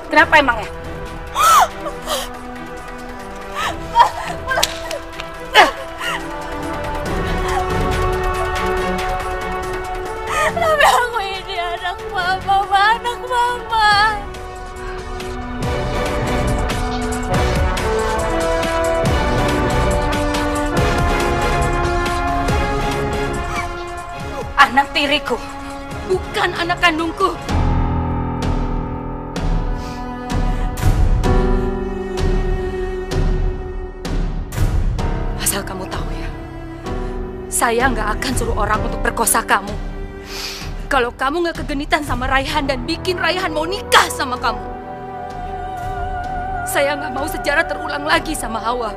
Kenapa emangnya? Tapi aku ini anak Mama. anak tiriku, bukan anak kandungku. Asal kamu tahu ya, saya nggak akan suruh orang untuk perkosa kamu. Kalau kamu nggak kegenitan sama Raihan dan bikin Raihan mau nikah sama kamu, saya nggak mau sejarah terulang lagi sama Hawa.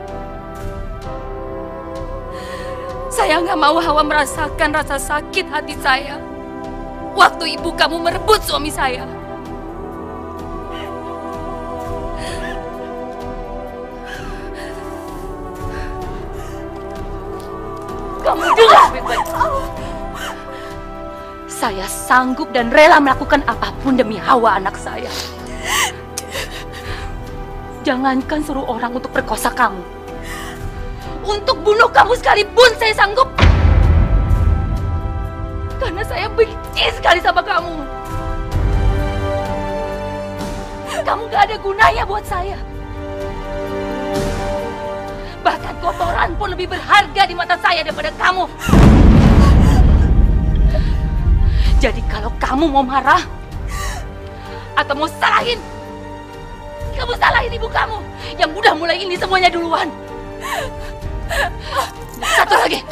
Saya nggak mau Hawa merasakan rasa sakit hati saya waktu ibu kamu merebut suami saya. Kamu dengar baik-baik. Saya sanggup dan rela melakukan apapun demi Hawa anak saya. Jangankan suruh orang untuk perkosa kamu. Untuk bunuh kamu sekalipun saya sanggup. Karena saya benci sekali sama kamu. Kamu gak ada gunanya buat saya. Bahkan kotoran pun lebih berharga di mata saya daripada kamu. Jadi kalau kamu mau marah atau mau salahin, kamu salahin ibu kamu yang udah mulai ini semuanya duluan. Satu lagi.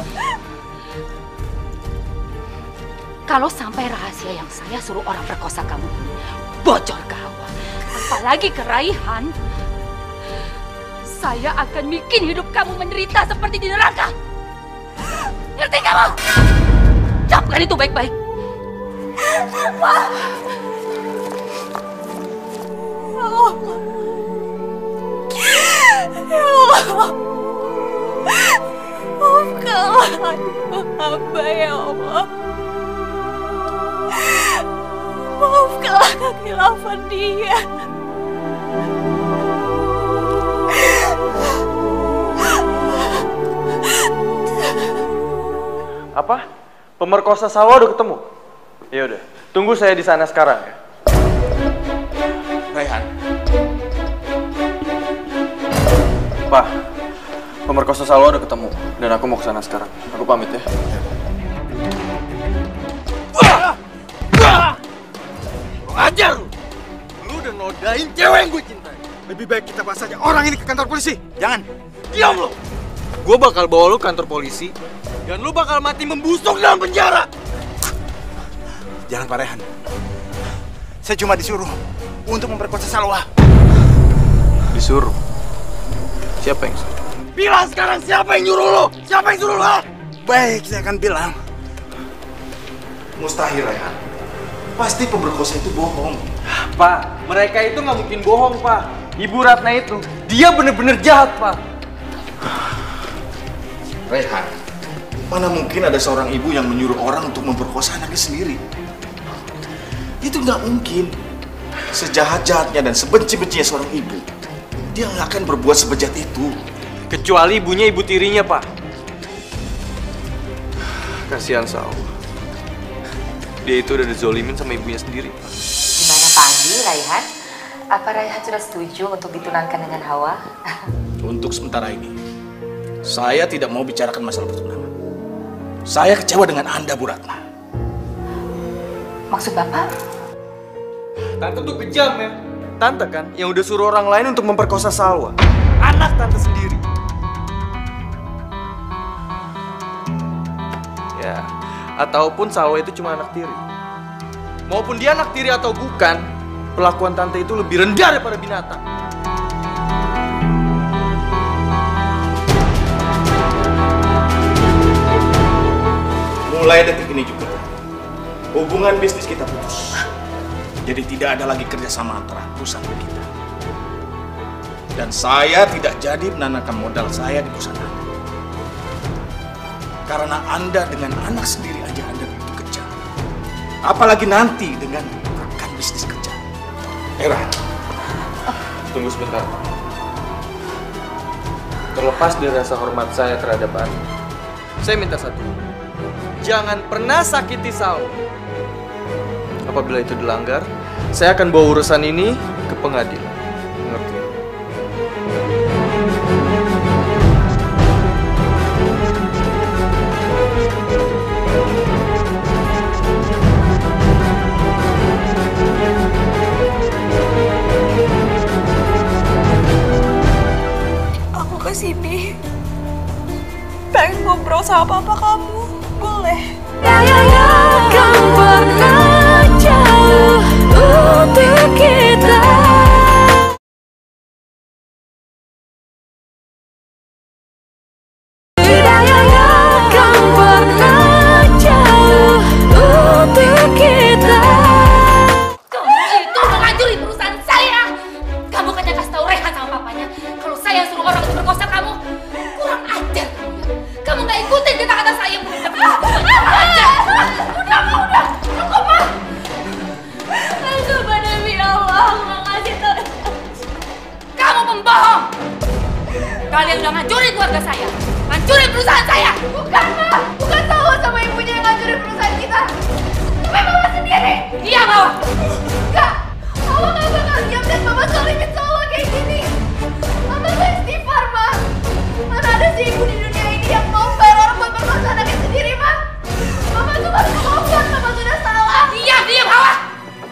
Kalau sampai rahasia yang saya suruh orang perkosa kamu ini bocor ke Hawa, apalagi ke Raihan, saya akan bikin hidup kamu menderita seperti di neraka. Ngerti kamu? Camkan itu baik-baik. Ya Allah. Maafkanlah hamba ya Allah. Maafkanlah kekhilafan dia. Apa? Pemerkosa Salwa udah ketemu? Ya udah, tunggu saya di sana sekarang ya. Raihan. Pak, pemerkosa Salwa udah ketemu dan aku mau ke sana sekarang. Aku pamit ya. Ajar lu! Lu udah nodain cewek yang gue cintai. Lebih baik kita bahas aja orang ini ke kantor polisi. Jangan. Diam lu! Gue bakal bawa lu ke kantor polisi dan lu bakal mati membusuk dalam penjara. Jangan Pak Raihan. Saya cuma disuruh untuk memperkosa Salwa. Disuruh? Siapa yang suruh? Bilang sekarang siapa yang nyuruh lu? Siapa yang suruh lu? Baik, saya akan bilang. Mustahil, Raihan. Pasti pemerkosa itu bohong. Pak, mereka itu nggak mungkin bohong, Pak. Ibu Ratna itu, dia bener-bener jahat, Pak. Raihan, mana mungkin ada seorang ibu yang menyuruh orang untuk memperkosa anaknya sendiri? Itu nggak mungkin. Sejahat-jahatnya dan sebenci-bencinya seorang ibu, dia nggak akan berbuat sebejat itu. Kecuali ibunya ibu tirinya, Pak. Kasihan Salwa. Dia itu udah dizolimin sama ibunya sendiri, Pak. Gimana Pak Andi, Raihan? Apa Raihan sudah setuju untuk ditunangkan dengan Hawa? Untuk sementara ini, saya tidak mau bicarakan masalah pertunangan. Saya kecewa dengan Anda, Bu Ratna. Maksud Bapak? Tante tuh kejam ya. Tante kan yang udah suruh orang lain untuk memperkosa Salwa. Anak tante sendiri. Ya, ataupun Salwa itu cuma anak tiri. Maupun dia anak tiri atau bukan, perlakuan tante itu lebih rendah daripada binatang. Mulai detik ini juga, hubungan bisnis kita putus. Jadi tidak ada lagi kerjasama antara perusahaan kita. Dan saya tidak jadi menanamkan modal saya di perusahaan Anda. Karena Anda dengan anak sendiri aja Anda begitu kejam. Apalagi nanti dengan rekan bisnis kerja. Era, Tunggu sebentar. Terlepas dari rasa hormat saya terhadap Anda, saya minta satu. Jangan pernah sakiti Salwa. Apabila itu dilanggar, saya akan bawa urusan ini ke pengadilan. Ngerti? sama papa kamu, boleh? Kan pernah jauh untuk kita. Kan pernah jauh untuk kita. Kamu itu menghancurin perusahaan saya. Kamu kan yang kasih tahu Rehan sama papanya kalau saya suruh orang itu berkosa kamu. Kurang ajar kamu ya. Kamu nggak ikutin kata-kata saya. Udah, cukup mah. Coba demi Allah, aku nggak ngasih tahu. Kamu pembohong. Kalian udah ngancurin keluarga saya, ngancurin perusahaan saya. Bukan, Ma. Bukan Salwa sama ibunya yang ngancurin perusahaan kita. Tapi Mama sendiri. Iya, Mama. Enggak. Mama nggak bakal diam dan Mama zalimin Salwa kayak gini. Mama tuh istighfar, Ma. Mana ada sih ibu di dunia ini yang mau bayar orang buat berkosa anaknya sendiri, Ma? Mama tuh baru ngomong, Mama sudah salah. Diam, Hawa.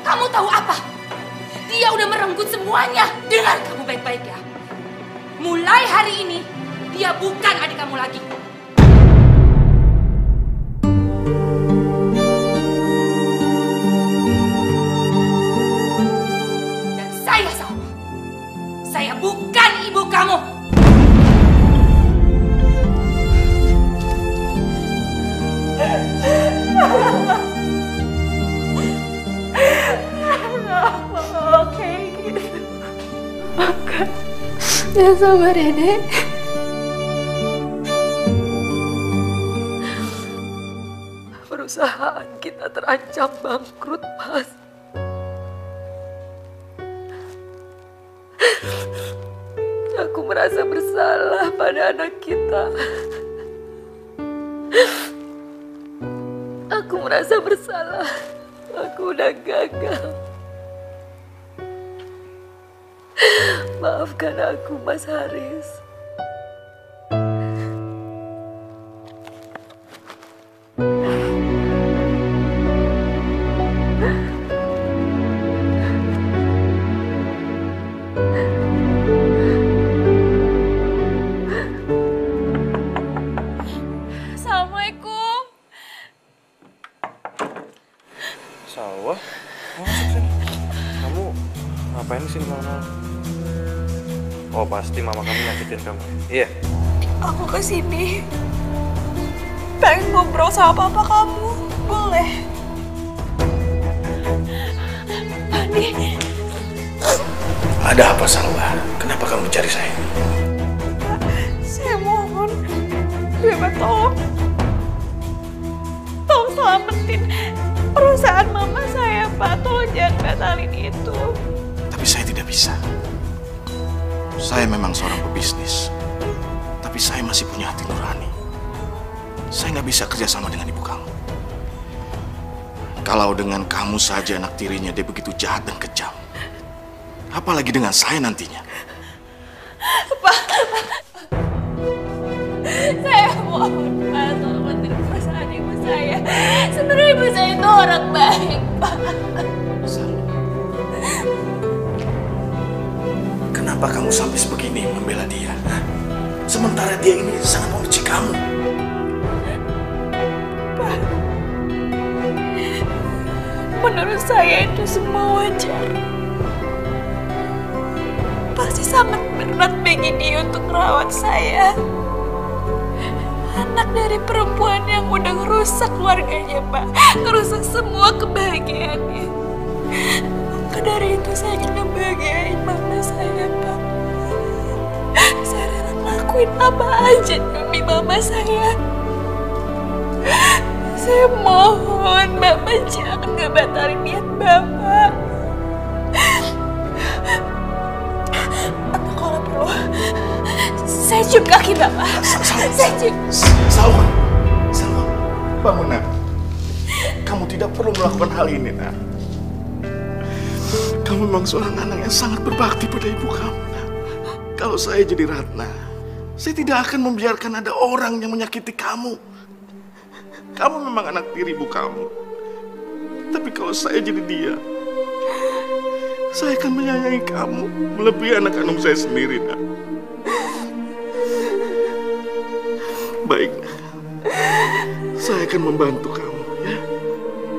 Kamu tahu apa? Dia udah merenggut semuanya. Dengar kamu baik-baik ya. Mulai hari ini, dia bukan adik kamu lagi. Dan saya Salwa. Saya bukan ibu kamu. Oke, gitu. Ya sabar ya, Dek. Perusahaan kita terancam bangkrut, Mas. Aku merasa bersalah pada anak kita. Aku merasa bersalah. Aku udah gagal. Maafkan aku, Mas Haris. Assalamualaikum. Salwa? Masuk sini. Kamu ngapain di sini malam-malam? Oh, pasti mama kamu nyakitin kamu. Iya. Aku kesini pengen ngobrol sama papa kamu, boleh? Adi. Ada apa, Salwa? Kenapa kamu cari saya? Saya mohon, Beba tolong selamatin perusahaan mama saya, Pak. Tolong jangan batalin itu. Tapi saya tidak bisa. Saya memang seorang pebisnis, tapi saya masih punya hati nurani. Saya nggak bisa kerjasama dengan ibu kamu. Kalau dengan kamu saja anak tirinya dia begitu jahat dan kejam, apalagi dengan saya nantinya. Pak. Saya mohon, Pak, tolong bantu perasaan ibu saya. Sebenarnya ibu saya itu orang baik, Pak. Kenapa kamu sampai sebegini membela dia? Sementara dia ini sangat membenci kamu. Pak, menurut saya itu semua wajar. Pasti sangat berat bagi dia untuk merawat saya. Anak dari perempuan yang udah ngerusak keluarganya, Pak. Ngerusak semua kebahagiaannya. Maka dari itu saya ingin ngebahagiain mama saya, Pak. Saya rela ngelakuin apa aja demi mama saya. Saya mohon Bapak jangan ngebatalin niat Bapak. Atau kalau perlu, saya cium kaki Bapak. Saya cium. Salwa, bangun, Nak. Kamu tidak perlu melakukan hal ini, Nak. Kamu memang seorang anak yang sangat berbakti pada ibu kamu, Nak. Kalau saya jadi Ratna, saya tidak akan membiarkan ada orang yang menyakiti kamu. Kamu memang anak tiri ibu kamu. Tapi kalau saya jadi dia, saya akan menyayangi kamu melebihi anak kandung saya sendiri, Nak. Baik, Nak. Saya akan membantu kamu, ya.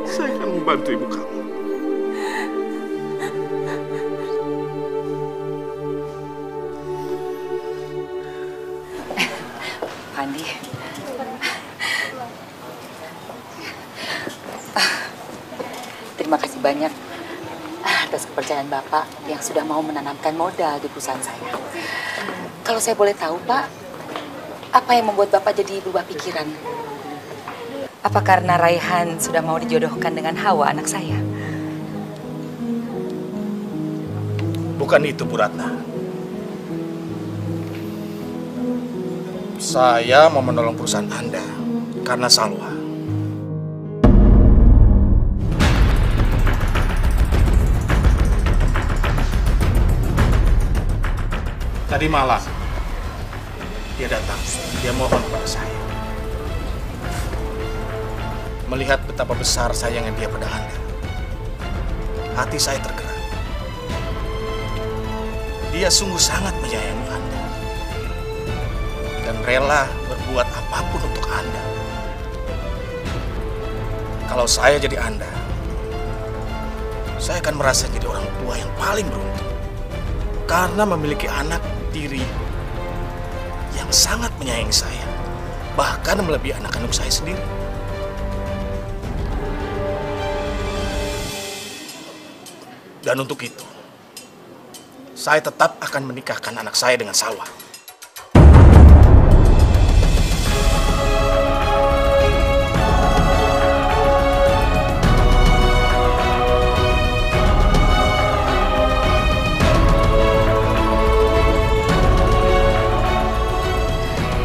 Saya akan membantu ibu kamu. Andi. Terima kasih banyak atas kepercayaan Bapak yang sudah mau menanamkan modal di perusahaan saya. Kalau saya boleh tahu, Pak, apa yang membuat Bapak jadi berubah pikiran? Apa karena Raihan sudah mau dijodohkan dengan Hawa, anak saya? Bukan itu, Bu Ratna. Saya mau menolong perusahaan Anda karena Salwa. Tadi malam, dia datang. Dia mohon kepada saya. Melihat betapa besar sayangnya dia pada Anda, hati saya tergerak. Dia sungguh sangat menyayangi Anda dan rela berbuat apapun untuk Anda. Kalau saya jadi Anda, saya akan merasa jadi orang tua yang paling beruntung karena memiliki anak tiri yang sangat menyayangi saya, bahkan melebihi anak kandung saya sendiri. Dan untuk itu, saya tetap akan menikahkan anak saya dengan Salwa.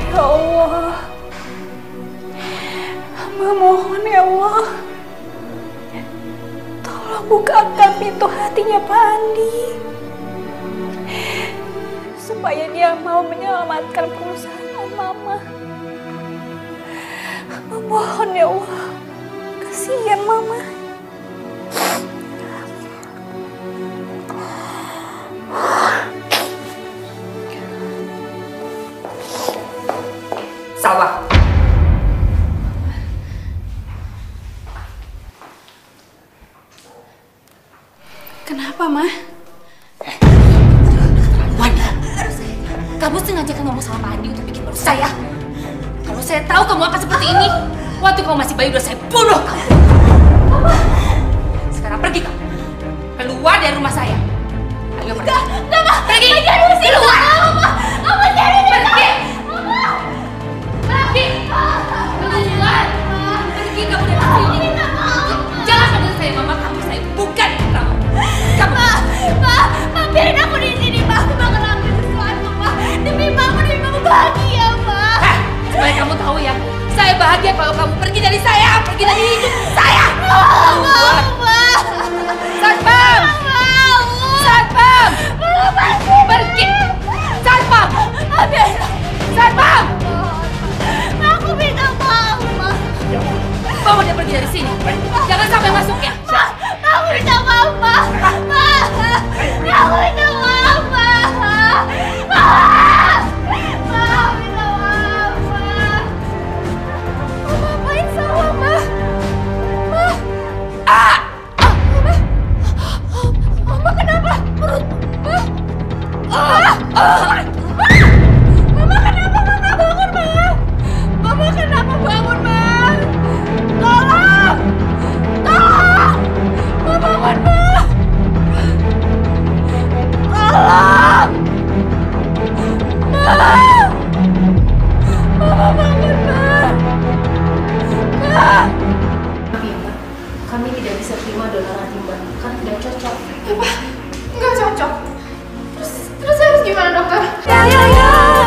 Ya Allah, hamba mohon ya Allah, tolong bukakan pintu hatinya Pak Andi, supaya dia mau menyelamatkan perusahaan Mama. Hamba mohon ya Allah, kasihan Mama. Salwa. Kenapa, Ma? Wanda, kamu sengaja kan ngomong sama Pak Andi untuk bikin malu saya. Kalau saya tahu kamu akan seperti ini, waktu kamu masih bayi udah saya bunuh kamu. Sekarang pergi kamu. Keluar dari rumah saya. Ayo pergi. Pergi. Keluar. Pergi. Pergi. Keluar. Pergi kamu dari sini. Jangan panggil saya Mama kamu. Saya bukan kamu. Kamu. Ma, biarin aku di sini, Ma. Aku bakal ngelakuin sesuatu, Ma. Demi Mama bahagia, Ma. Supaya kamu tahu ya, saya bahagia kalau kamu pergi dari saya, pergi dari hidup saya. Satpam! Satpam! Pergi! Satpam! Satpam! Aku minta maaf, Ma. Bawa dia pergi dari sini. Jangan sampai masuk ya. Aku minta maaf, Ma. Aku minta maaf, Ma. Ngapain salah, Ma? Mama kenapa? Perut, Ma. Mama kenapa? Mama bangun, Ma. Mama kenapa bangun, Ma? Tolong! Tolong! Ma bangun, Ma. Tolong! Ma! Mama bangun, Ma. Ma! Kami tidak bisa terima donor hati Mbak, kan tidak cocok. Apa? Nggak cocok? Terus harus gimana, dokter? Saya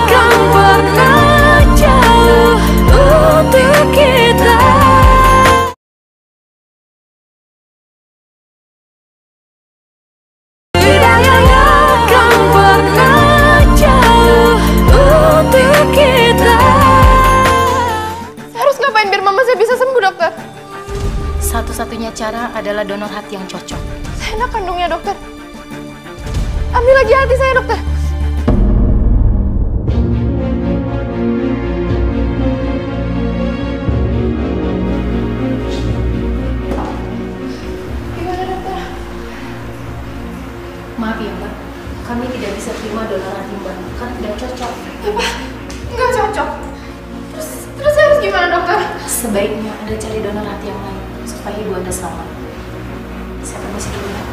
akan pernah jauh untuk kita. Saya akan pernah jauh untuk kita. Saya harus ngapain biar mama saya bisa sembuh, dokter? Satu-satunya cara adalah donor hati yang cocok. Saya anak kandungnya, dokter. Ambil lagi hati saya, dokter. donor hati Mbak, kan tidak cocok. Apa? Nggak cocok? Terus harus gimana dokter? Sebaiknya Anda cari donor hati yang lain supaya ibu Anda selamat. Saya permisi dulu ya.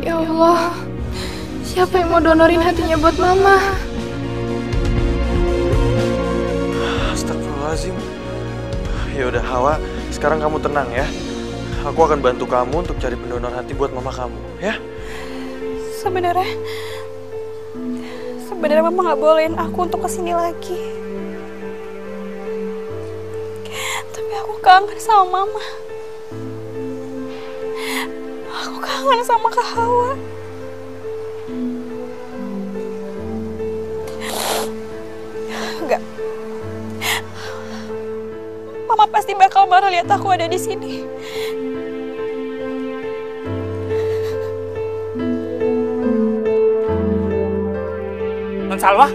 Ya Allah, siapa yang mau donorin hatinya buat mama? Astagfirullahaladzim. Ya udah Hawa, sekarang kamu tenang ya. Aku akan bantu kamu untuk cari pendonor hati buat mama kamu, ya? Sebenarnya mama nggak bolehin aku untuk kesini lagi. Tapi aku kangen sama mama. Aku kangen sama Kak Hawa. Enggak. Mama pasti bakal marah lihat aku ada di sini. Non Salwa?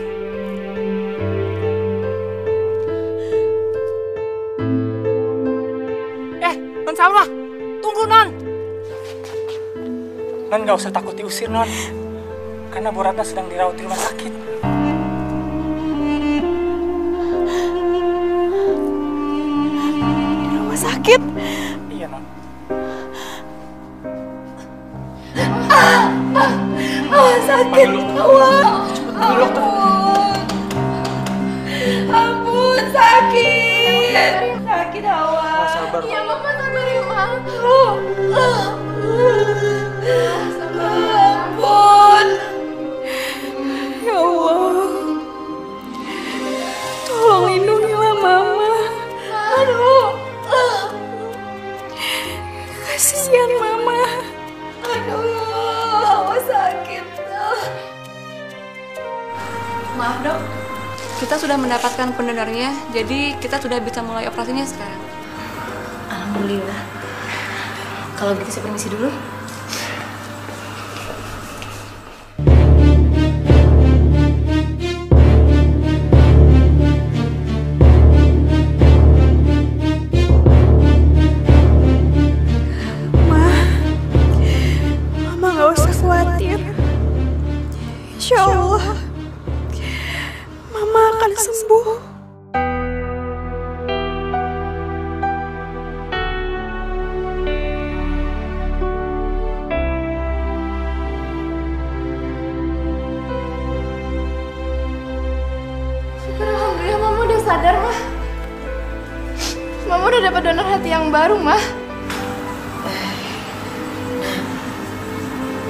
Non Salwa, tunggu Non. Non gak usah takut diusir Non, karena Bu Ratna sedang dirawat di rumah sakit. Di rumah sakit? Iya Non. Sakit. Ampun, sakit. Sakit Hawa. Sabar. Iya mama sabar ya Ma. Ampun. Ya Allah. Tolong lindungilah mama. Aduh. Kasihan mama. Aduh, Hawa sakit. Maaf dok, kita sudah mendapatkan pendonornya, jadi kita sudah bisa mulai operasinya sekarang. Alhamdulillah. Kalau gitu saya permisi dulu. Mama nggak usah khawatir. Insya Allah, Mama akan sembuh. Syukur alhamdulillah mama udah sadar Ma. Mama udah dapat donor hati yang baru Ma.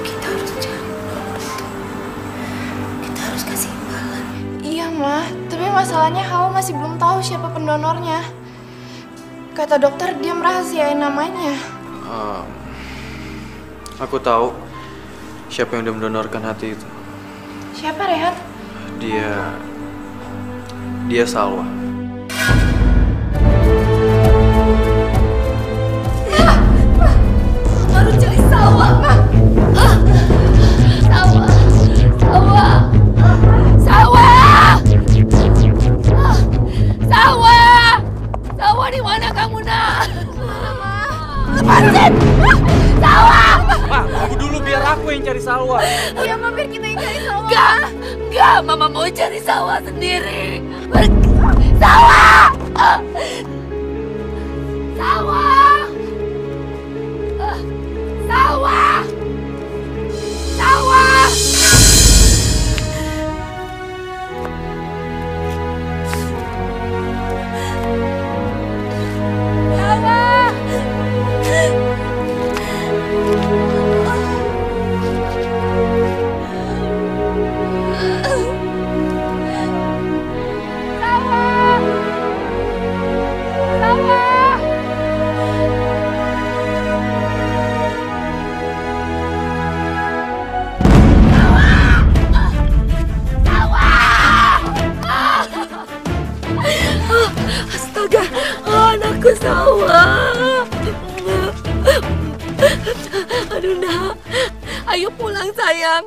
Kita harus cari. Kita harus kasih imbalan. Iya Ma, tapi masalahnya Hawa masih belum tahu siapa pendonornya. Kata dokter dia merahasiain namanya. Aku tahu siapa yang udah mendonorkan hati itu. Siapa Rehat? Dia Salwa. Harus cari Salwa, Ma. Salwa. Salwa di mana kamu nak? Lepasin! Salwa! Ma, tunggu dulu biar aku yang cari Salwa. Iya Ma, biar kita yang cari Salwa. Enggak, Mama mau cari Salwa sendiri. Salwa! Salwa! Salwa! Salwa! Astaga, anakku Salwa. Aduh nak, ayo pulang sayang.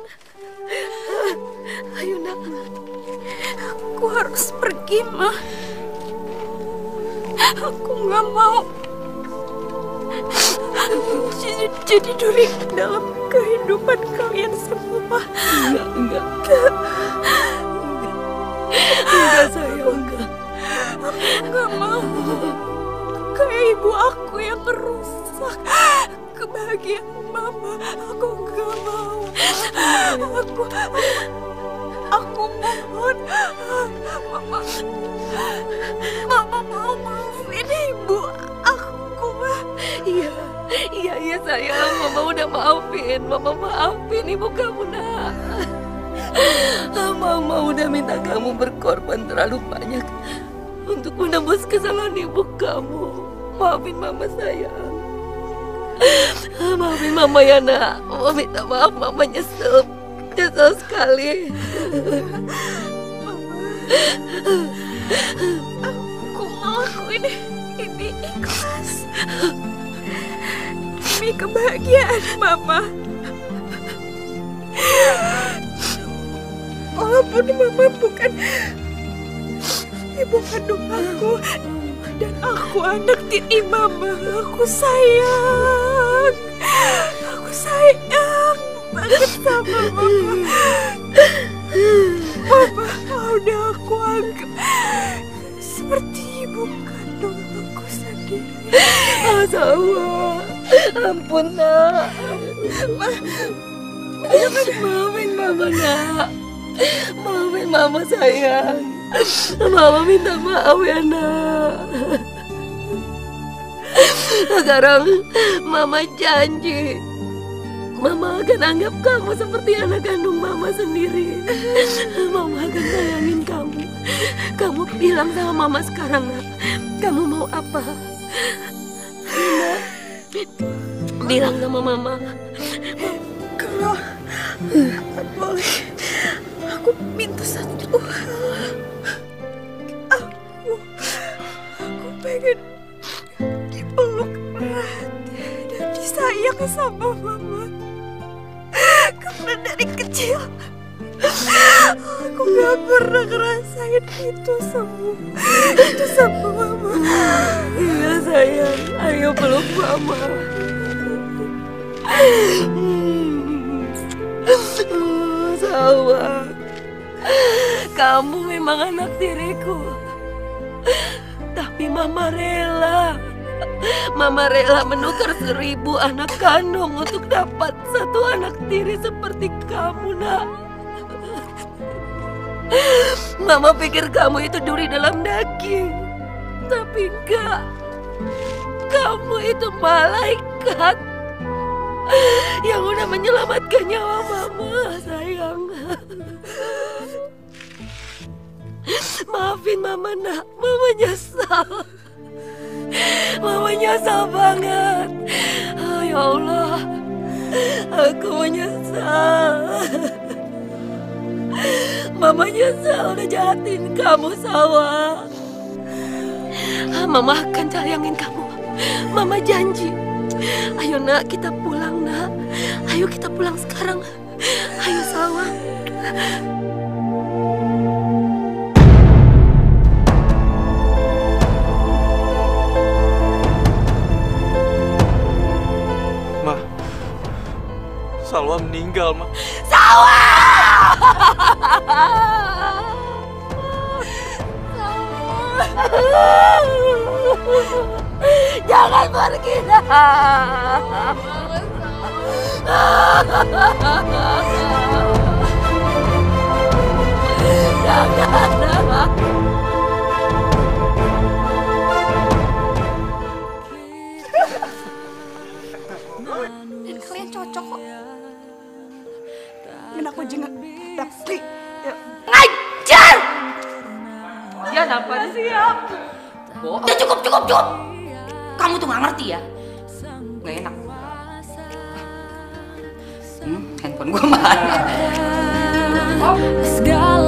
Ayo nak, aku harus pergi Ma. Aku nggak mau Jadi Duri dalam kehidupan kalian semua. Enggak sayang, enggak. Aku enggak mau kayak ibu aku yang merusak kebahagiaan Mama. Aku enggak mau. Aku mohon Mama mau maafin ibu aku. Iya sayang, Mama udah maafin. Mama maafin ibu kamu, Nak. Mama udah minta kamu berkorban terlalu banyak untuk menebus kesalahan ibu kamu. Maafin Mama sayang. Maafin Mama ya, Nak. Mama minta maaf, Mama nyesel sekali. Aku ngelakuin ini ikhlas demi kebahagiaan Mama. Walaupun Mama bukan ibu kandung aku dan aku anak tiri Mama, aku sayang banget sama Mama. Mama udah aku anggap seperti ibu kandung aku sendiri. Sawa, ampun Nak. Maafin Mama, Nak. Maafin Mama sayang. Mama minta maaf ya, Nak. Sekarang Mama janji Mama akan anggap kamu seperti anak kandung Mama sendiri. Mama akan sayangin kamu. Kamu bilang sama Mama sekarang, Nak. Kamu mau apa? Nak, bilang sama Mama. Kalau boleh, aku minta satu hal. Aku pengen dipeluk erat dan disayang sama Mama. Karena dari kecil aku gak pernah ngerasain itu sama Mama. Iya sayang, ayo peluk Mama. Sawa, kamu memang anak tiriku, tapi Mama rela. Mama rela menukar 1000 anak kandung untuk dapat satu anak tiri seperti kamu, Nak. Mama pikir kamu itu duri dalam daging, tapi enggak. Kamu itu malaikat yang udah menyelamatkan nyawa Mama, sayang. Maafin Mama, Nak. Mama nyesal. Mama nyesal banget. Oh, ya Allah, aku menyesal. Mama nyesal udah jahatin kamu, Sawa. Mama akan sayangin kamu. Mama janji. Ayo Nak, kita pulang, Nak. Ayo kita pulang sekarang. Ayo Sawa. Salwa meninggal, Ma. Salwa! Jangan pergi, Nak. Jangan, Nak. Dan kalian cocok kok. Dan aku juga tapi Ngajar! Ya apa siap? Udah cukup. Kamu tuh nggak ngerti ya? Nggak enak. Handphone gue mana? Segala